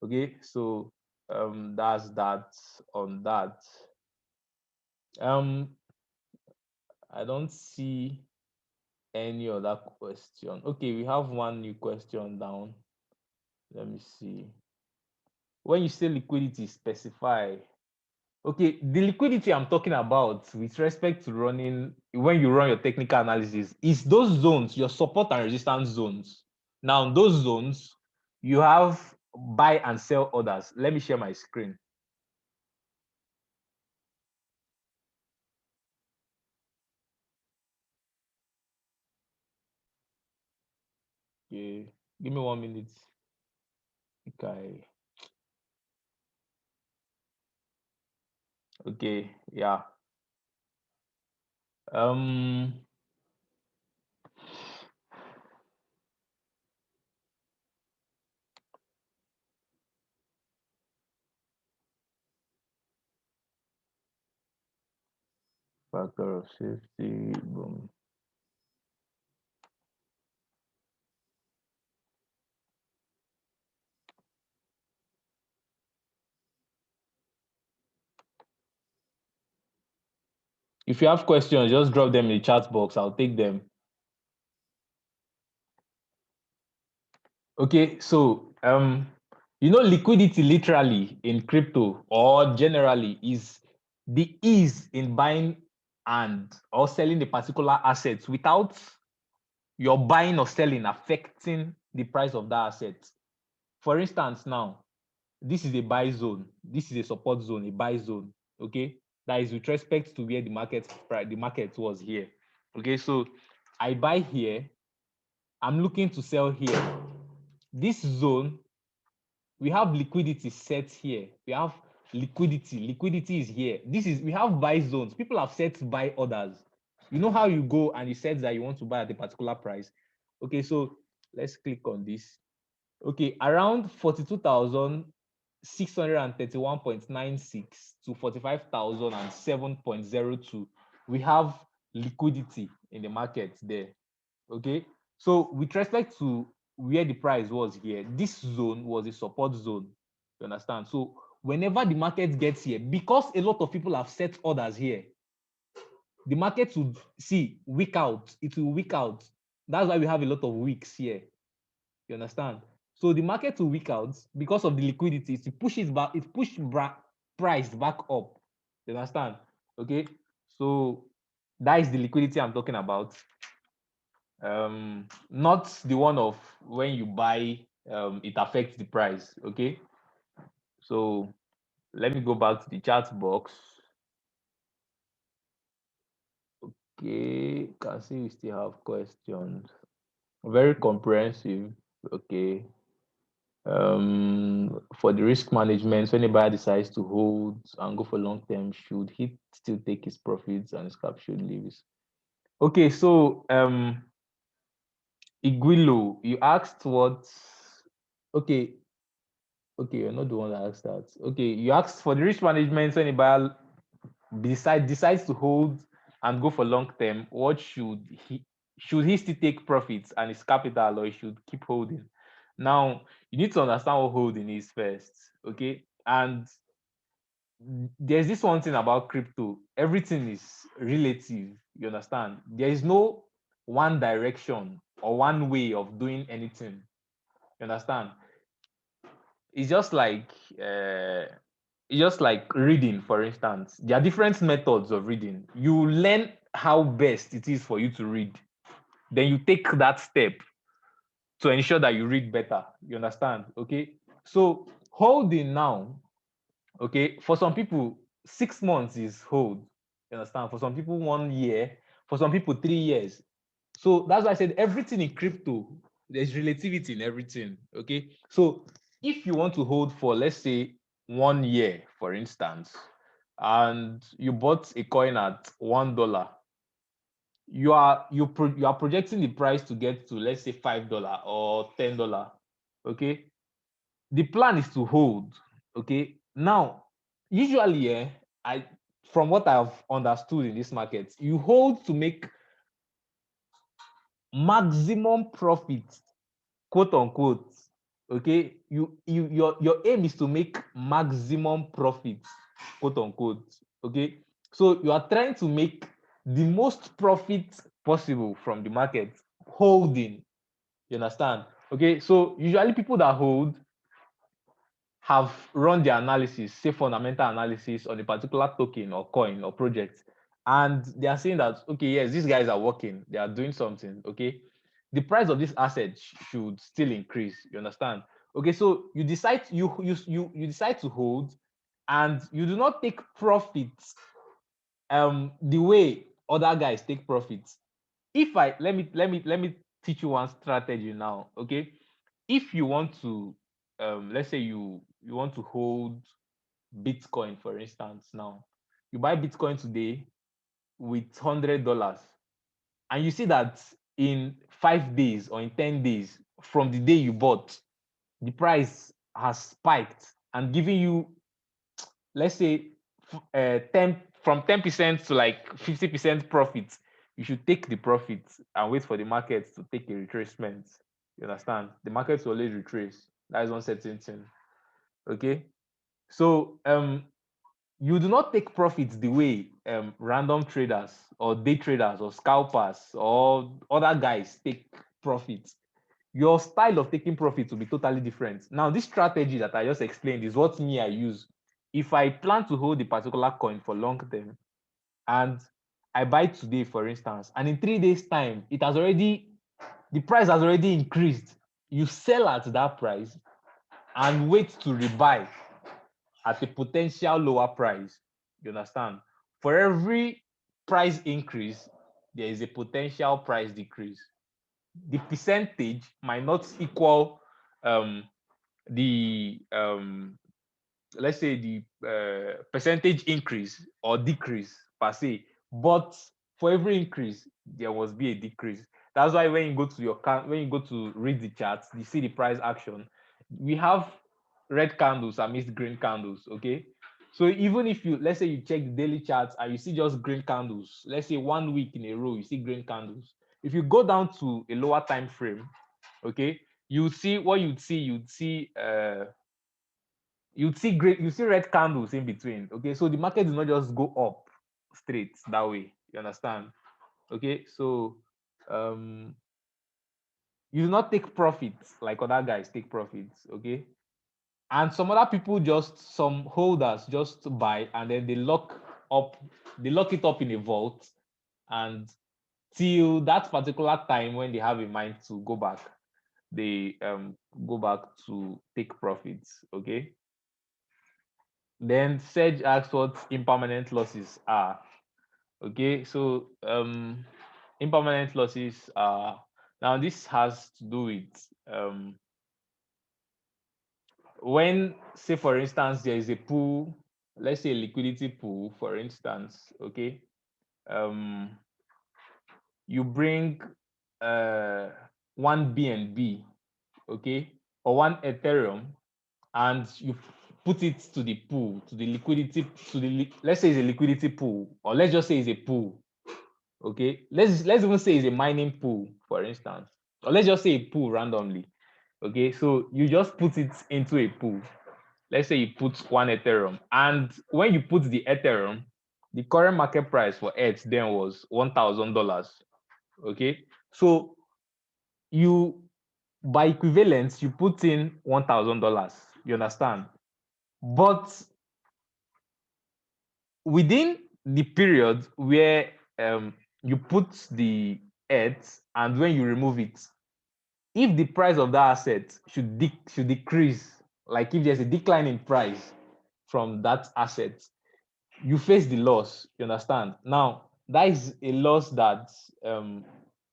okay? So that's that on that. I don't see any other question. Okay, we have one new question down. Let me see. When you say liquidity, specify. Okay, the liquidity I'm talking about with respect to running, when you run your technical analysis, is those zones, your support and resistance zones. Now, those zones, you have buy and sell orders. Let me share my screen. Okay, give me 1 minute. Okay. Okay, yeah. Factor of safety, boom. If you have questions, just drop them in the chat box. I'll take them. Okay, so liquidity literally in crypto or generally is the ease in buying and or selling the particular assets without your buying or selling affecting the price of that asset. For instance, now this is a buy zone, this is a support zone, a buy zone. Okay, that is with respect to where the market was here. Okay, so I buy here, I'm looking to sell here. This zone, we have liquidity set here. We have liquidity is here. We have buy zones. People have set buy orders. You know how you go and you set that you want to buy at a particular price. Okay, so let's click on this. Okay, around 42,631.96 to 45,007.02, we have liquidity in the market there. Okay, so with respect to where the price was here, this zone was a support zone. You understand? So whenever the market gets here, because a lot of people have set orders here, the market would weak out. It will weak out. That's why we have a lot of wicks here. You understand? So the market will weak out because of the liquidity. It pushes back. It pushes price back up. You understand? Okay. So that is the liquidity I'm talking about. Not the one of when you buy, it affects the price. Okay. So let me go back to the chat box. Okay, can see we still have questions. Very comprehensive. Okay. For the risk management, when a buyer decides to hold and go for long term, should he still take his profits and his cap should leave his? Okay, so Iguilo, you asked what? Okay, you're not the one that asked that. Okay, you asked for the risk management when a buyer decides to hold and go for long term. What should he still take profits and his capital, or he should keep holding? Now you need to understand what holding is first, okay? And there's this one thing about crypto: everything is relative. You understand? There is no one direction or one way of doing anything. You understand? It's just like reading, for instance. There are different methods of reading. You learn how best it is for you to read, then you take that step to ensure that you read better. You understand? Okay. So holding now, okay, for some people 6 months is hold. You understand? For some people 1 year, for some people 3 years. So that's why I said everything in crypto, there's relativity in everything. Okay. So if you want to hold for, let's say, 1 year, for instance, and you bought a coin at $1, you are projecting the price to get to, let's say, $5 or $10. Okay. The plan is to hold. Okay. Now, usually, I from what I've understood in this market, you hold to make maximum profit, quote unquote. Okay, your aim is to make maximum profit, quote unquote. Okay, so you are trying to make the most profit possible from the market holding. You understand? Okay, so usually people that hold have run their analysis, say fundamental analysis on a particular token or coin or project, and they are saying that, okay, yes, these guys are working, they are doing something. Okay, the price of this asset should still increase. You understand? Okay, so you decide you decide to hold, and you do not take profits the way other guys take profits. If I let me teach you one strategy now. Okay, if you want to let's say you want to hold Bitcoin, for instance. Now you buy Bitcoin today with $100, and you see that in 5 days or in 10 days from the day you bought, the price has spiked and giving you, let's say, 10% to like 50% profit. You should take the profit and wait for the market to take a retracement. You understand? The market will always retrace. That is one certain thing. Okay. So you do not take profits the way random traders or day traders or scalpers or other guys take profits. Your style of taking profits will be totally different. Now, this strategy that I just explained is what I use. If I plan to hold a particular coin for long term and I buy today, for instance, and in 3 days' time, the price has already increased. You sell at that price and wait to rebuy at a potential lower price. You understand? For every price increase, there is a potential price decrease. The percentage might not equal the let's say the percentage increase or decrease per se, but for every increase there must be a decrease. That's why when you go to when you go to read the charts, you see the price action. We have red candles amidst green candles. Okay, so even if you, let's say, you check the daily charts and you see just green candles, let's say 1 week in a row you see green candles. If you go down to a lower time frame, okay, you see what you see red candles in between. Okay, so the market does not just go up straight that way. You understand? Okay, so um you do not take profits like other guys take profits. Okay, and some holders just buy and then they lock it up in a vault, and till that particular time when they have a mind to go back, they go back to take profits. Okay, then Serge asks what impermanent losses are. Okay, so impermanent losses are Now, this has to do with when, say, for instance, there is a pool, let's say a liquidity pool, for instance, okay, you bring one BNB, okay, or one Ethereum, and you put it to the pool, to the liquidity, let's say it's a liquidity pool, or let's just say it's a pool, okay. Let's even say it's a mining pool, for instance, or let's just say a pool randomly, okay. So you just put it into a pool. Let's say you put one Ethereum, and when you put the Ethereum, the current market price for ETH then was $1,000, okay. So you, by equivalence, you put in $1,000, you understand? But within the period where you put the ETH and when you remove it, if the price of that asset should decrease, like if there's a decline in price from that asset, you face the loss, you understand? Now, that is a loss that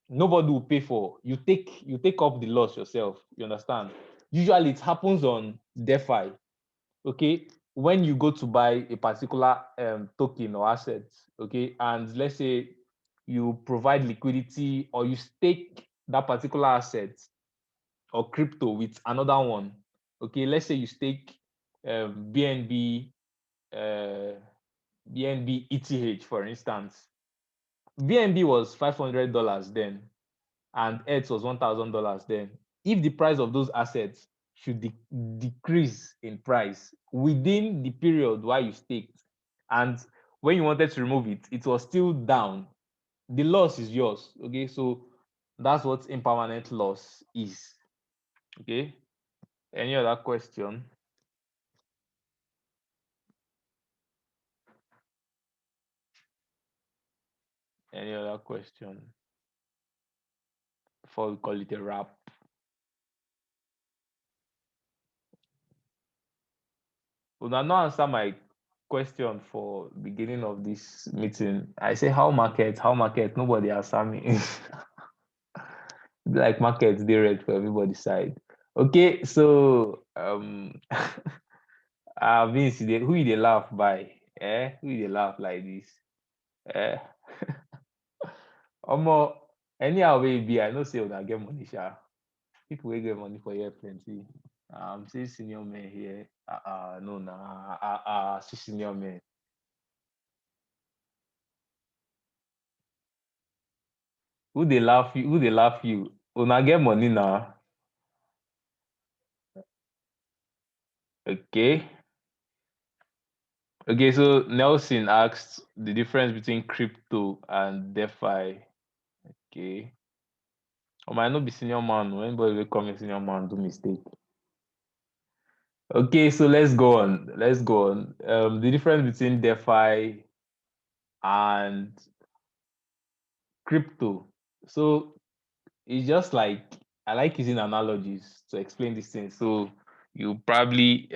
nobody will pay for. You take up the loss yourself, you understand? Usually it happens on DeFi, okay? When you go to buy a particular token or asset, okay, and let's say you provide liquidity or you stake that particular asset or crypto with another one, okay, let's say you stake BNB, BNB ETH, for instance. BNB was $500 then, and ETH was $1,000 then. If the price of those assets should decrease in price within the period while you staked, and when you wanted to remove it, it was still down, the loss is yours. Okay, so that's what impermanent loss is. Okay. Any other question? Any other question before we call it a wrap? Will not answer my question for beginning of this meeting. I say how market, nobody answer me. Like markets, they read for everybody's side. Okay, so Vince, who they laugh by? Who they laugh like this? Eh? Omo, anyhow wey be, I know say una get money, sha. People will get money for here plenty. Say senior men here. No, nah. See senior men. Who they laugh you? Who they laugh you? Una get money now. Okay. Okay, so Nelson asked the difference between crypto and DeFi. Okay. I might not be senior man. Anybody will come a senior man do mistake. Okay, so let's go on. The difference between DeFi and crypto. So it's just like, I like using analogies to explain these things. So you probably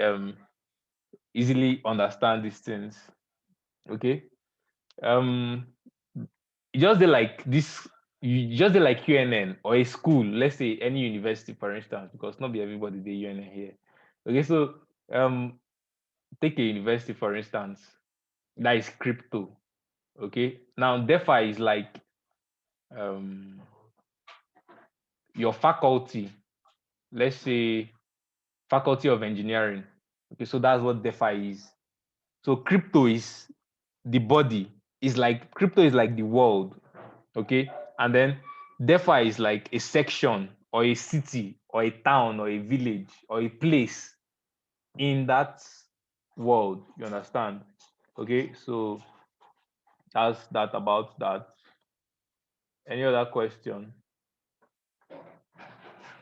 easily understand these things. Okay. You just did like this, you just did like UNN or a school, let's say any university, for instance, because not be everybody they UNN here. Okay, so take a university, for instance, that is crypto. Okay, now DeFi is like your faculty, let's say faculty of engineering. Okay, so that's what DeFi is. So crypto is the body, is like crypto is like the world. Okay, and then DeFi is like a section or a city or a town or a village or a place in that world. You understand? Okay, so that's that about that. Any other question?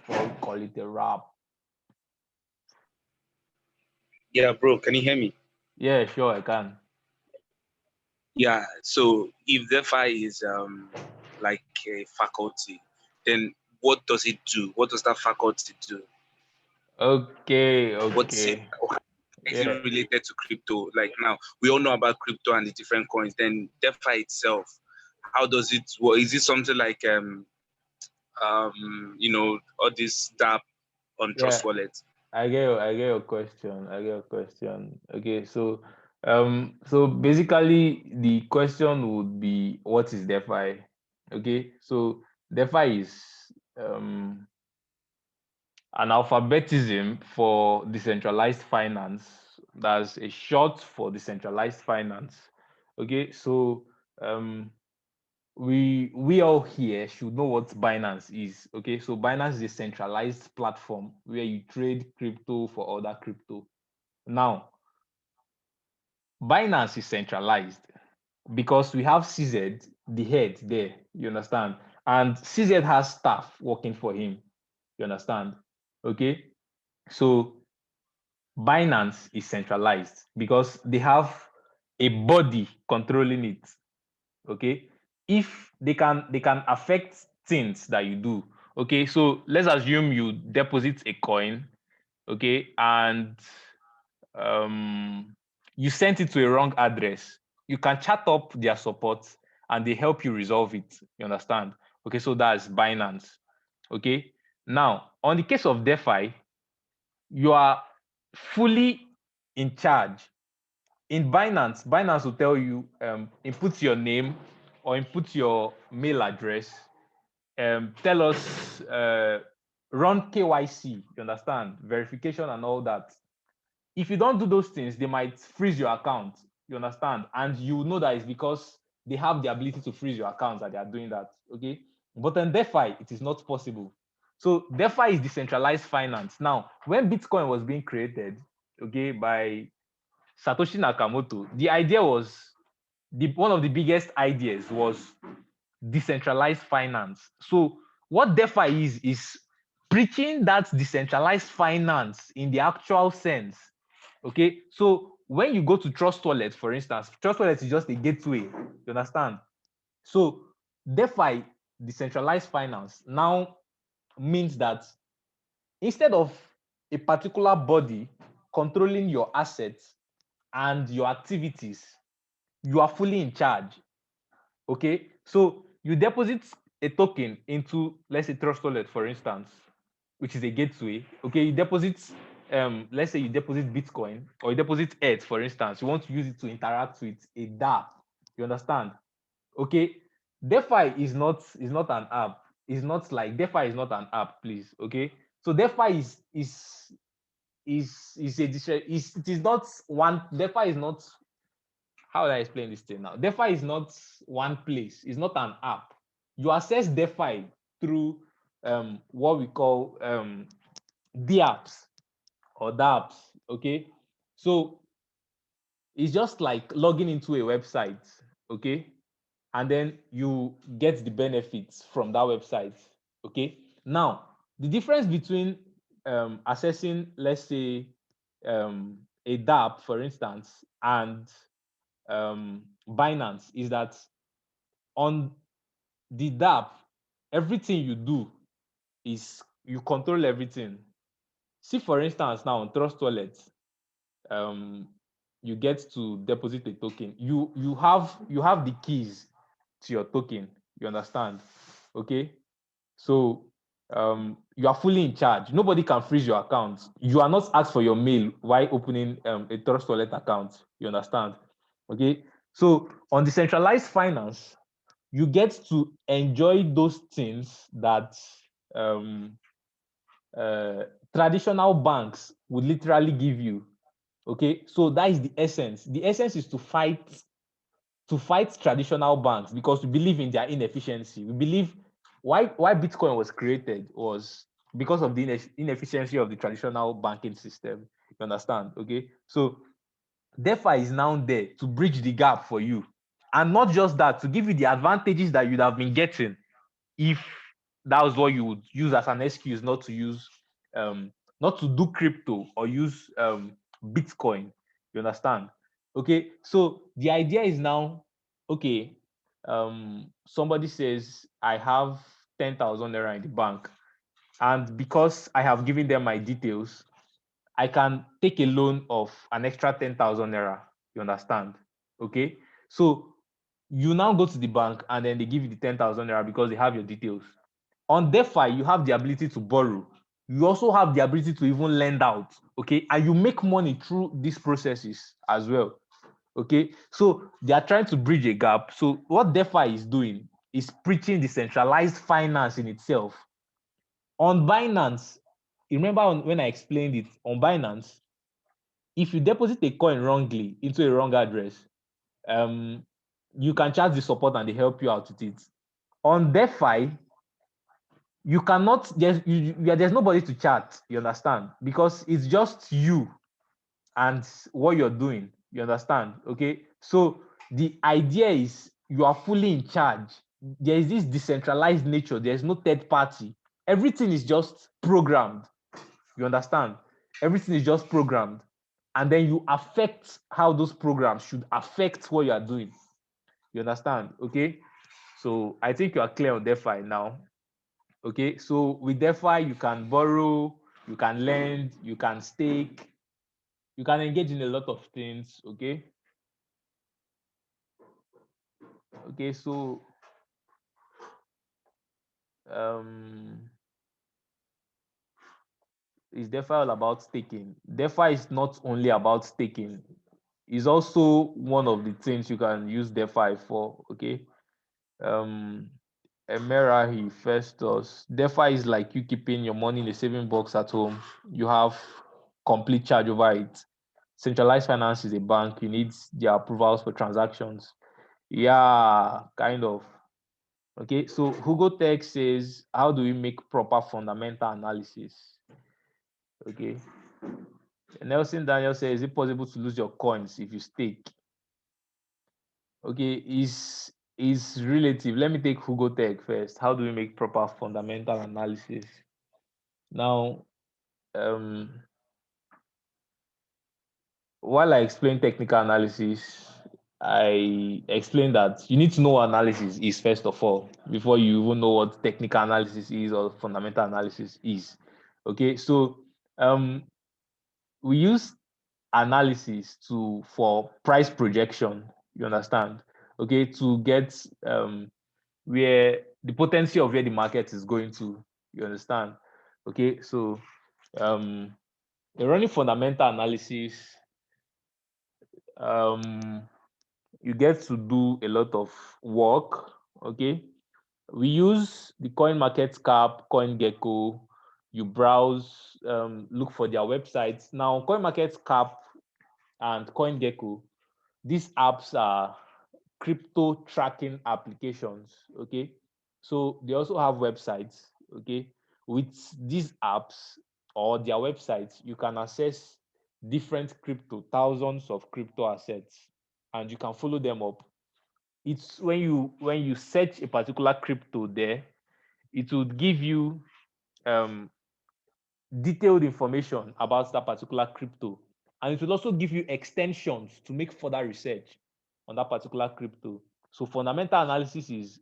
Or we call it a wrap. Yeah, bro, can you hear me? Yeah, sure, I can. Yeah, so if DeFi is like a faculty, then what does it do? What does that faculty do? Okay. What's it, is Yeah. it related to crypto? Like now, we all know about crypto and the different coins. Then DeFi itself, how does it work? Is it something like all this DApp on Trust Wallet. I get your question. Okay, so so basically the question would be, what is DeFi? Okay, so DeFi is an alphabetism for decentralized finance. That's a short for decentralized finance. Okay, so we all here should know what Binance is. Okay, so Binance is a centralized platform where you trade crypto for other crypto. Now, Binance is centralized because we have CZ, the head there, you understand? And CZ has staff working for him, you understand? Okay, so Binance is centralized because they have a body controlling it. Okay, if they can affect things that you do. Okay, so let's assume you deposit a coin, okay, and you sent it to a wrong address. You can chat up their support and they help you resolve it. You understand? Okay, so that's Binance. Okay, now on the case of DeFi, you are fully in charge. In Binance will tell you input your name or input your mail address. Tell us, run KYC, you understand, verification and all that. If you don't do those things, they might freeze your account, you understand, and you know that it's because they have the ability to freeze your accounts that they are doing that. Okay, but in DeFi it is not possible. So DeFi is decentralized finance. Now, when Bitcoin was being created, okay, by Satoshi Nakamoto, the idea was, one of the biggest ideas was decentralized finance. So what DeFi is preaching that decentralized finance in the actual sense. Okay, so when you go to Trust Wallet, for instance, Trust Wallet is just a gateway. You understand? So DeFi, decentralized finance, now means that instead of a particular body controlling your assets and your activities, you are fully in charge. Okay, so you deposit a token into, let's say, Trust Wallet, for instance, which is a gateway. Okay, you deposit, let's say you deposit Bitcoin or you deposit ETH, for instance. You want to use it to interact with a DApp. You understand? Okay, DeFi is not an app. It's not like DeFi is not an app, please. Okay, so DeFi is it is not one. DeFi is not, how do I explain this thing now? DeFi is not one place. It's not an app. You access DeFi through what we call DApps or dApps. Okay, so it's just like logging into a website. Okay, and then you get the benefits from that website. Okay, now the difference between accessing, let's say, a dApp, for instance, and Binance is that on the dApp, everything you do is you control everything. See, for instance, now on Trust Wallet, you get to deposit a token. You have the keys to your token. You understand? Okay, so you are fully in charge. Nobody can freeze your account. You are not asked for your mail while opening a Trust Wallet account. You understand? Okay, so on decentralized finance, you get to enjoy those things that um, traditional banks would literally give you. Okay, so that is the essence. The essence is to fight traditional banks because we believe in their inefficiency. We believe why Bitcoin was created was because of the inefficiency of the traditional banking system. You understand? Okay, so DeFi is now there to bridge the gap for you, and not just that, to give you the advantages that you'd have been getting if that was what you would use as an excuse not to use, not to do crypto or use Bitcoin. You understand? Okay, so the idea is now, okay, somebody says I have 10,000 naira in the bank, and because I have given them my details, I can take a loan of an extra 10,000 naira. You understand? Okay, so you now go to the bank and then they give you the 10,000 naira because they have your details. On DeFi, you have the ability to borrow. You also have the ability to even lend out, okay? And you make money through these processes as well, okay? So they are trying to bridge a gap. So what DeFi is doing is preaching decentralized finance in itself. On Binance, you remember when I explained it, on Binance, if you deposit a coin wrongly into a wrong address, you can charge the support and they help you out with it. On DeFi, you cannot, there's nobody to chat, you understand? Because it's just you and what you're doing, you understand? Okay, so the idea is you are fully in charge. There is this decentralized nature, there's no third party. Everything is just programmed, you understand? Everything is just programmed. And then you affect how those programs should affect what you are doing. You understand? Okay, so I think you are clear on DeFi now. Okay, so with DeFi, you can borrow, you can lend, you can stake, you can engage in a lot of things. Okay. Okay, so is DeFi all about staking? DeFi is not only about staking, it's also one of the things you can use DeFi for. Okay. Emerahi Festus. DeFi is like you keeping your money in a saving box at home. You have complete charge over it. Centralized finance is a bank. You need their approvals for transactions. Yeah, kind of. Okay, so Hugo Tech says, how do we make proper fundamental analysis? Okay. Nelson Daniel says, is it possible to lose your coins if you stake? Okay, is relative. Let me take Hugo Tech first. How do we make proper fundamental analysis? Now, while I explain technical analysis, I explain that you need to know what analysis is first of all before you even know what technical analysis is or fundamental analysis is. Okay, so we use analysis for price projection. You understand? Okay, to get where the potency of where the market is going to. You understand? Okay, so running fundamental analysis, you get to do a lot of work. Okay, we use the coin market cap, CoinGecko. You browse, look for their websites. Now, coin market cap and CoinGecko, these apps are crypto tracking applications. Okay, so they also have websites. Okay, with these apps or their websites, you can access different crypto, thousands of crypto assets, and you can follow them up. It's when you search a particular crypto there, it would give you detailed information about that particular crypto, and it will also give you extensions to make further research on that particular crypto. So fundamental analysis is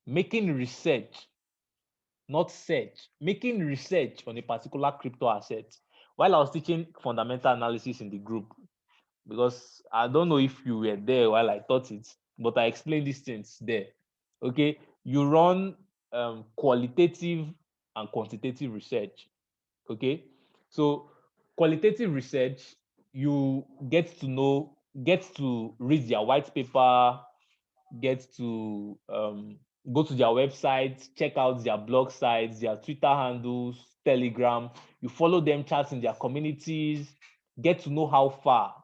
making research, not search, making research on a particular crypto asset. While I was teaching fundamental analysis in the group, because I don't know if you were there while I taught it, but I explained these things there. Okay, you run qualitative and quantitative research. Okay, so qualitative research, you get to read their white paper, get to go to their website, check out their blog sites, their Twitter handles, Telegram. You follow them, chat in their communities, get to know how far.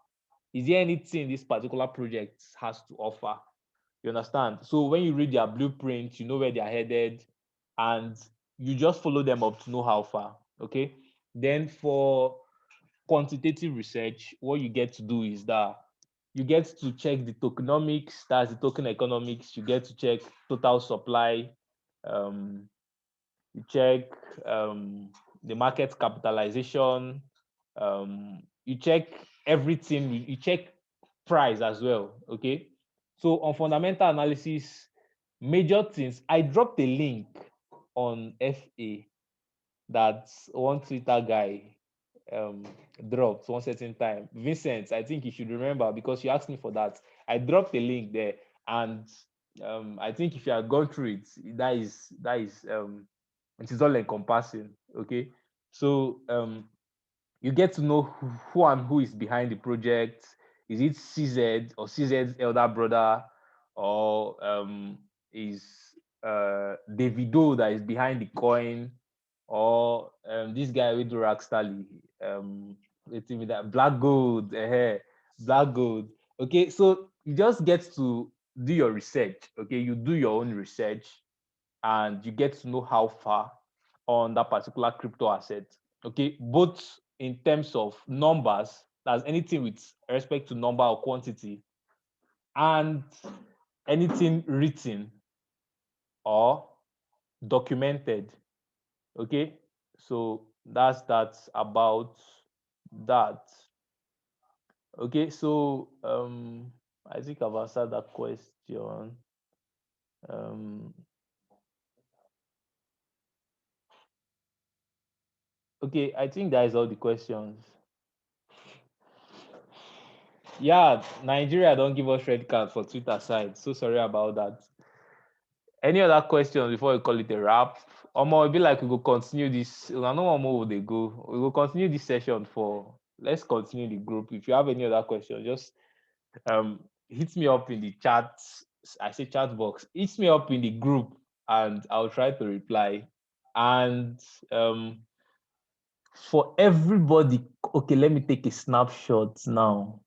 Is there anything this particular project has to offer? You understand? So when you read their blueprint, you know where they're headed, and you just follow them up to know how far. Okay. Then for quantitative research, what you get to do is that you get to check the tokenomics, that's the token economics. You get to check total supply. You check the market capitalization. You check everything. You check price as well. Okay. So on fundamental analysis, major things. I dropped a link on FA that one Twitter guy dropped one certain time. Vincent, I think you should remember because you asked me for that. I dropped a link there, and I think if you have gone through it, it is all encompassing. Okay, so you get to know who and who is behind the project. Is it CZ or CZ's elder brother, or is Davido that is behind the coin, or this guy with the Rockstally, let's see me that Black Gold, Black Gold. Okay, so you just get to do your research. Okay, you do your own research, and you get to know how far on that particular crypto asset. Okay, both in terms of numbers, that's anything with respect to number or quantity, and anything written or documented. Okay, so that's about that. Okay, so I think I've answered that question. Okay, I think that is all the questions. Yeah, Nigeria don't give us red card for Twitter side. So sorry about that. Any other questions before we call it a wrap? Omo, it be like we go continue this. I know one more they go. We will continue this session for. Let's continue the group. If you have any other questions, just hit me up in the chat. I say chat box. Hit me up in the group, and I'll try to reply. And for everybody, okay, let me take a snapshot now.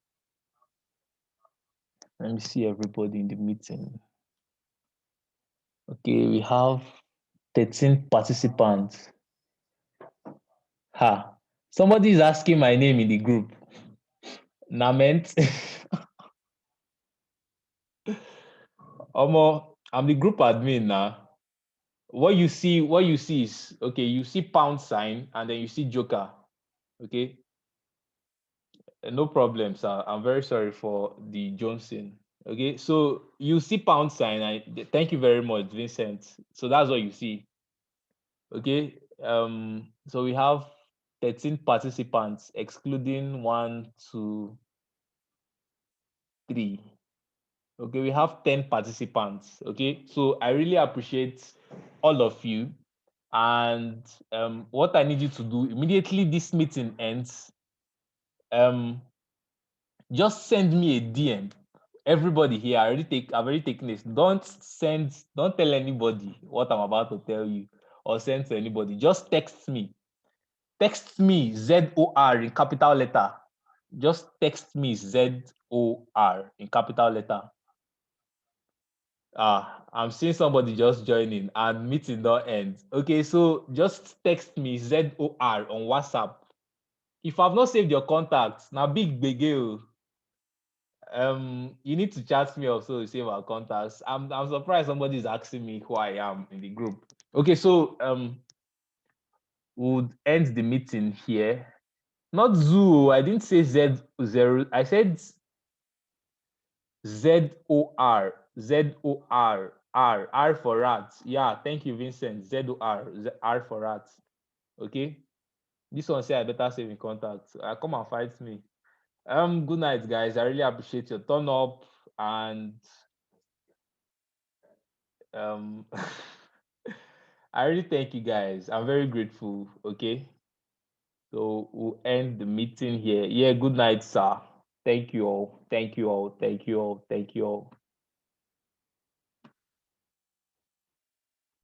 Let me see everybody in the meeting. Okay, we have 13 participants. Ha. Somebody is asking my name in the group. Nament. Omo, I'm the group admin now. What you see is okay, you see pound sign and then you see joker. Okay. No problem, sir. I'm very sorry for the Johnson. Okay, so you see pound sign. Thank you very much, Vincent. So that's what you see. Okay. So we have 13 participants, excluding 1, 2, 3. Okay, we have 10 participants. Okay, so I really appreciate all of you. And what I need you to do immediately this meeting ends, just send me a DM. Everybody here, I've already taken this. Don't tell anybody what I'm about to tell you, or send to anybody. Just text me. Text me ZOR in capital letter. Just text me ZOR in capital letter. I'm seeing somebody just joining and meeting don't end. Okay, so just text me ZOR on WhatsApp. If I've not saved your contacts, now big begel. You need to chat me also to save our contacts. I'm surprised somebody is asking me who I am in the group. Okay, so we'll end the meeting here. Not zoo. I didn't say Z0. I said ZOR. ZOR. R for rat. Yeah, thank you, Vincent. ZOR. R for rat. Okay. This one say I better save in contact. Come and fight me. Good night, guys. I really appreciate your turn up, and I really thank you guys. I'm very grateful. Okay. So we'll end the meeting here. Yeah, good night, sir. Thank you all. Thank you all. Thank you all. Thank you all.